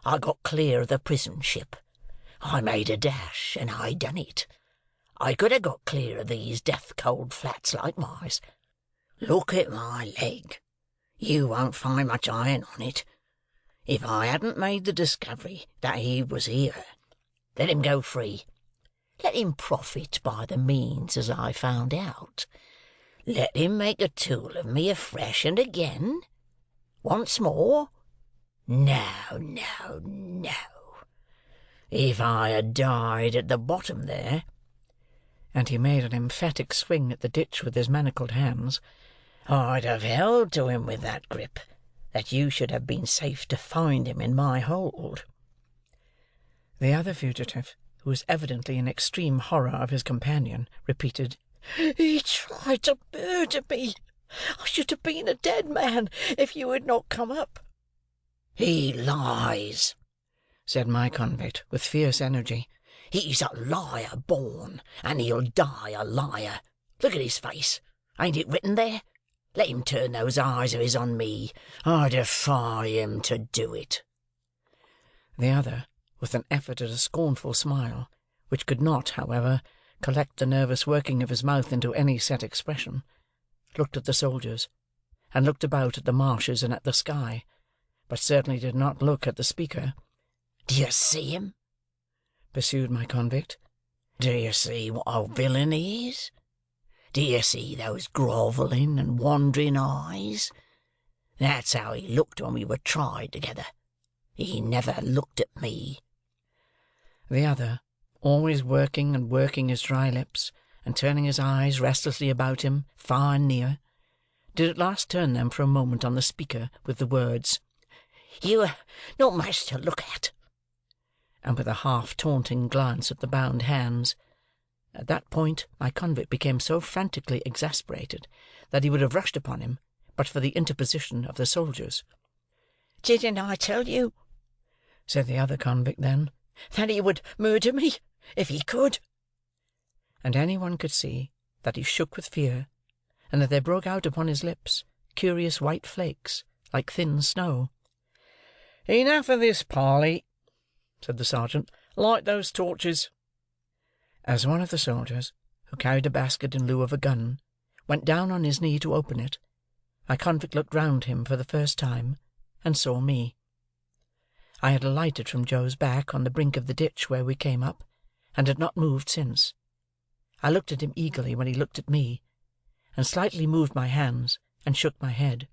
I got clear of the prison ship. I made a dash, and I done it. I could have got clear of these death-cold flats likewise. Look at my leg. You won't find much iron on it. If I hadn't made the discovery that he was here, let him go free. Let him profit by the means as I found out. Let him make a tool of me afresh and again. Once more. No. If I had died at the bottom there, and he made an emphatic swing at the ditch with his manacled hands, I'd have held to him with that grip, that you should have been safe to find him in my hold. The other fugitive, who was evidently in extreme horror of his companion, repeated, He tried to murder me. I should have been a dead man if you had not come up. He lies, said my convict with fierce energy. He's a liar born, and he'll die a liar. Look at his face. Ain't it written there? Let him turn those eyes of his on me. I defy him to do it. The other, with an effort at a scornful smile, which could not, however, collect the nervous working of his mouth into any set expression, looked at the soldiers, and looked about at the marshes and at the sky, but certainly did not look at the speaker. Do you see him? Pursued my convict. Do you see what a villain he is? Do you see those grovelling and wandering eyes? That's how he looked when we were tried together. He never looked at me. The other, always working and working his dry lips, and turning his eyes restlessly about him, far and near, did at last turn them for a moment on the speaker with the words, You are not much to look at. And with a half-taunting glance at the bound hands. At that point my convict became so frantically exasperated that he would have rushed upon him, but for the interposition of the soldiers. Didn't I tell you, said the other convict then, that he would murder me, if he could? And any one could see that he shook with fear, and that there broke out upon his lips curious white flakes, like thin snow. Enough of this parley, said the sergeant. Light those torches. As one of the soldiers, who carried a basket in lieu of a gun, went down on his knee to open it, my convict looked round him for the first time, and saw me. I had alighted from Joe's back on the brink of the ditch where we came up, and had not moved since. I looked at him eagerly when he looked at me, and slightly moved my hands, and shook my head.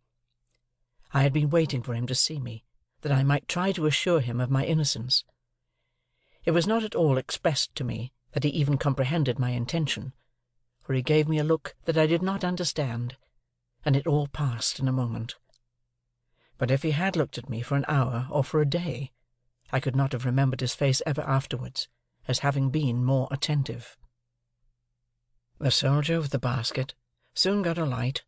I had been waiting for him to see me, that I might try to assure him of my innocence. It was not at all expressed to me that he even comprehended my intention, for he gave me a look that I did not understand, and it all passed in a moment. But if he had looked at me for an hour or for a day, I could not have remembered his face ever afterwards as having been more attentive. The soldier with the basket soon got a light,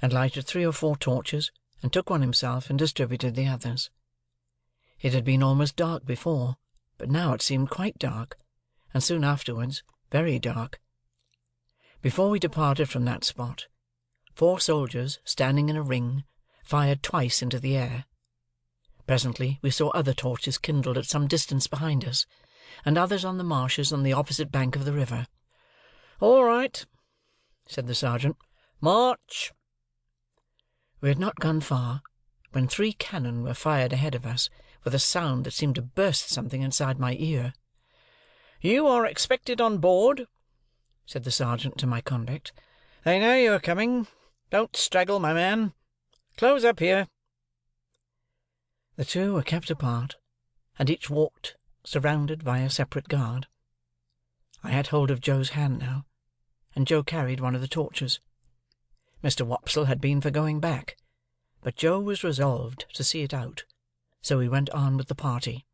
and lighted 3 or 4 torches, and took one himself and distributed the others. It had been almost dark before, but now it seemed quite dark, and soon afterwards very dark. Before we departed from that spot, 4 soldiers, standing in a ring, fired twice into the air. Presently we saw other torches kindled at some distance behind us, and others on the marshes on the opposite bank of the river. "All right," said the sergeant. "March!" We had not gone far, when 3 cannon were fired ahead of us, with a sound that seemed to burst something inside my ear. "You are expected on board," said the sergeant to my convict. "They know you are coming. Don't straggle, my man. Close up here." The two were kept apart, and each walked, surrounded by a separate guard. I had hold of Joe's hand now, and Joe carried one of the torches. Mr. Wopsle had been for going back, but Joe was resolved to see it out, so we went on with the party.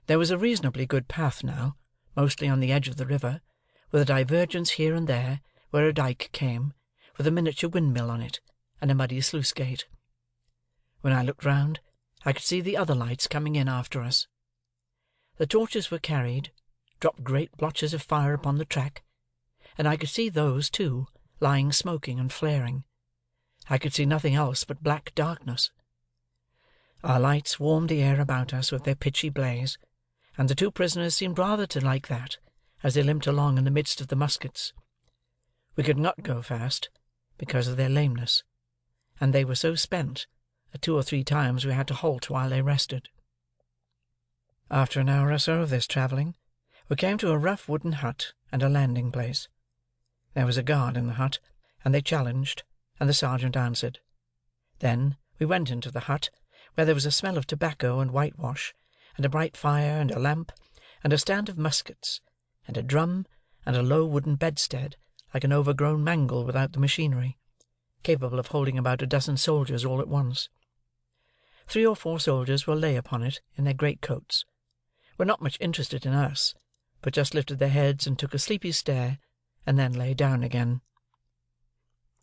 There was a reasonably good path now, mostly on the edge of the river, with a divergence here and there where a dyke came, with a miniature windmill on it, and a muddy sluice-gate. When I looked round, I could see the other lights coming in after us. The torches were carried, dropped great blotches of fire upon the track, and I could see those, too, lying smoking and flaring. I could see nothing else but black darkness. Our lights warmed the air about us with their pitchy blaze, and the 2 prisoners seemed rather to like that, as they limped along in the midst of the muskets. We could not go fast, because of their lameness, and they were so spent that 2 or 3 times we had to halt while they rested. After an hour or so of this travelling, we came to a rough wooden hut and a landing-place. There was a guard in the hut, and they challenged, and the sergeant answered. Then we went into the hut, where there was a smell of tobacco and whitewash, and a bright fire, and a lamp, and a stand of muskets, and a drum, and a low wooden bedstead, like an overgrown mangle without the machinery, capable of holding about a dozen soldiers all at once. 3 or 4 soldiers were lay upon it in their greatcoats, were not much interested in us, but just lifted their heads and took a sleepy stare, and then lay down again.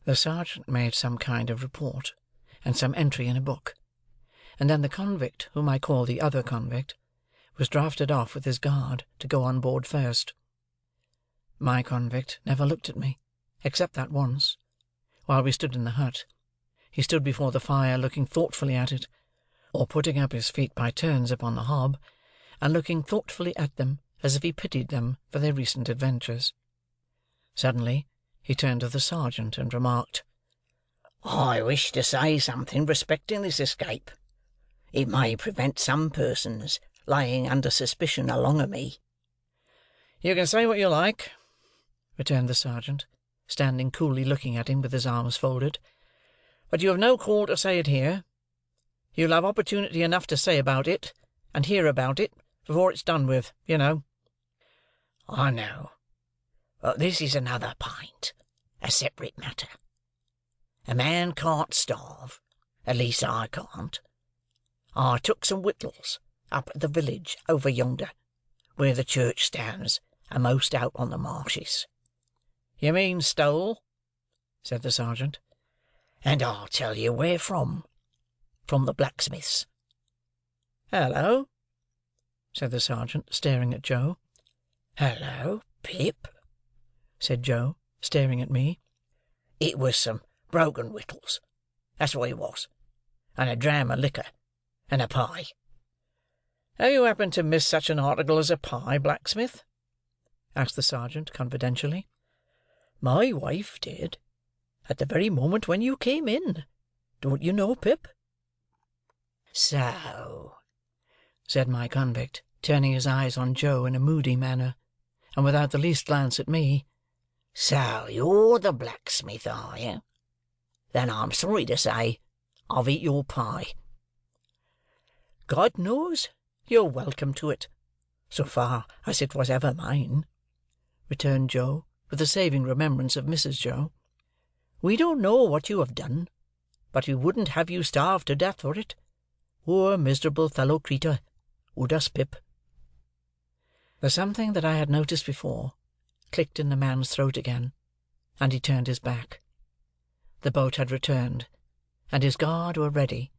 The sergeant made some kind of report, and some entry in a book, and then the convict, whom I call the other convict, was drafted off with his guard to go on board first. My convict never looked at me, except that once, while we stood in the hut. He stood before the fire, looking thoughtfully at it, or putting up his feet by turns upon the hob, and looking thoughtfully at them as if he pitied them for their recent adventures. Suddenly he turned to the sergeant, and remarked, "I wish to say something respecting this escape. It may prevent some persons laying under suspicion along of me." "You can say what you like," returned the sergeant, standing coolly looking at him with his arms folded, "but you have no call to say it here. You'll have opportunity enough to say about it, and hear about it, before it's done with, you know." "I know. But this is another pint, a separate matter. A man can't starve, at least I can't. I took some victuals up at the village over yonder, where the church stands, a'most out on the marshes." "You mean stole?" said the sergeant. "And I'll tell you where from. From the blacksmith's." "Hello," said the sergeant, staring at Joe. "Hello, Pip," said Joe, staring at me. "It was some broken victuals, that's what it was, and a dram of liquor, and a pie." "Have you happened to miss such an article as a pie, blacksmith?" asked the sergeant, confidentially. "My wife did, at the very moment when you came in. Don't you know, Pip?" "So," said my convict, turning his eyes on Joe in a moody manner, and without the least glance at me. "So you're the blacksmith, are you? Then I'm sorry to say I've eat your pie." "God knows you're welcome to it, so far as it was ever mine," returned Joe, with a saving remembrance of Mrs. Joe. "We don't know what you have done, but we wouldn't have you starve to death for it. Poor miserable fellow creetur, would us, Pip?" The something that I had noticed before clicked in the man's throat again, and he turned his back. The boat had returned, and his guard were ready,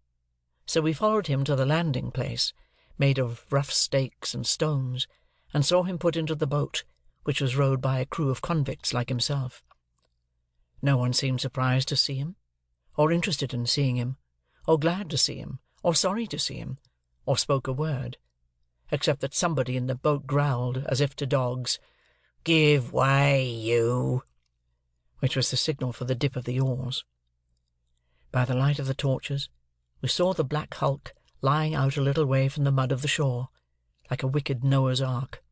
so we followed him to the landing-place, made of rough stakes and stones, and saw him put into the boat, which was rowed by a crew of convicts like himself. No one seemed surprised to see him, or interested in seeing him, or glad to see him, or sorry to see him, or spoke a word, except that somebody in the boat growled, as if to dogs, "Give way, you!" which was the signal for the dip of the oars. By the light of the torches, we saw the black hulk lying out a little way from the mud of the shore, like a wicked Noah's ark.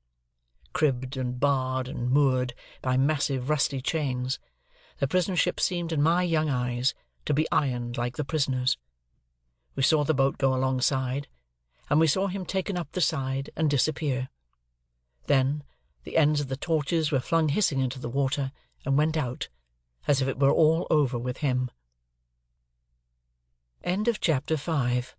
Cribbed and barred and moored by massive rusty chains, the prison ship seemed in my young eyes to be ironed like the prisoners. We saw the boat go alongside, and we saw him taken up the side and disappear. Then the ends of the torches were flung hissing into the water, and went out, as if it were all over with him. Chapter 5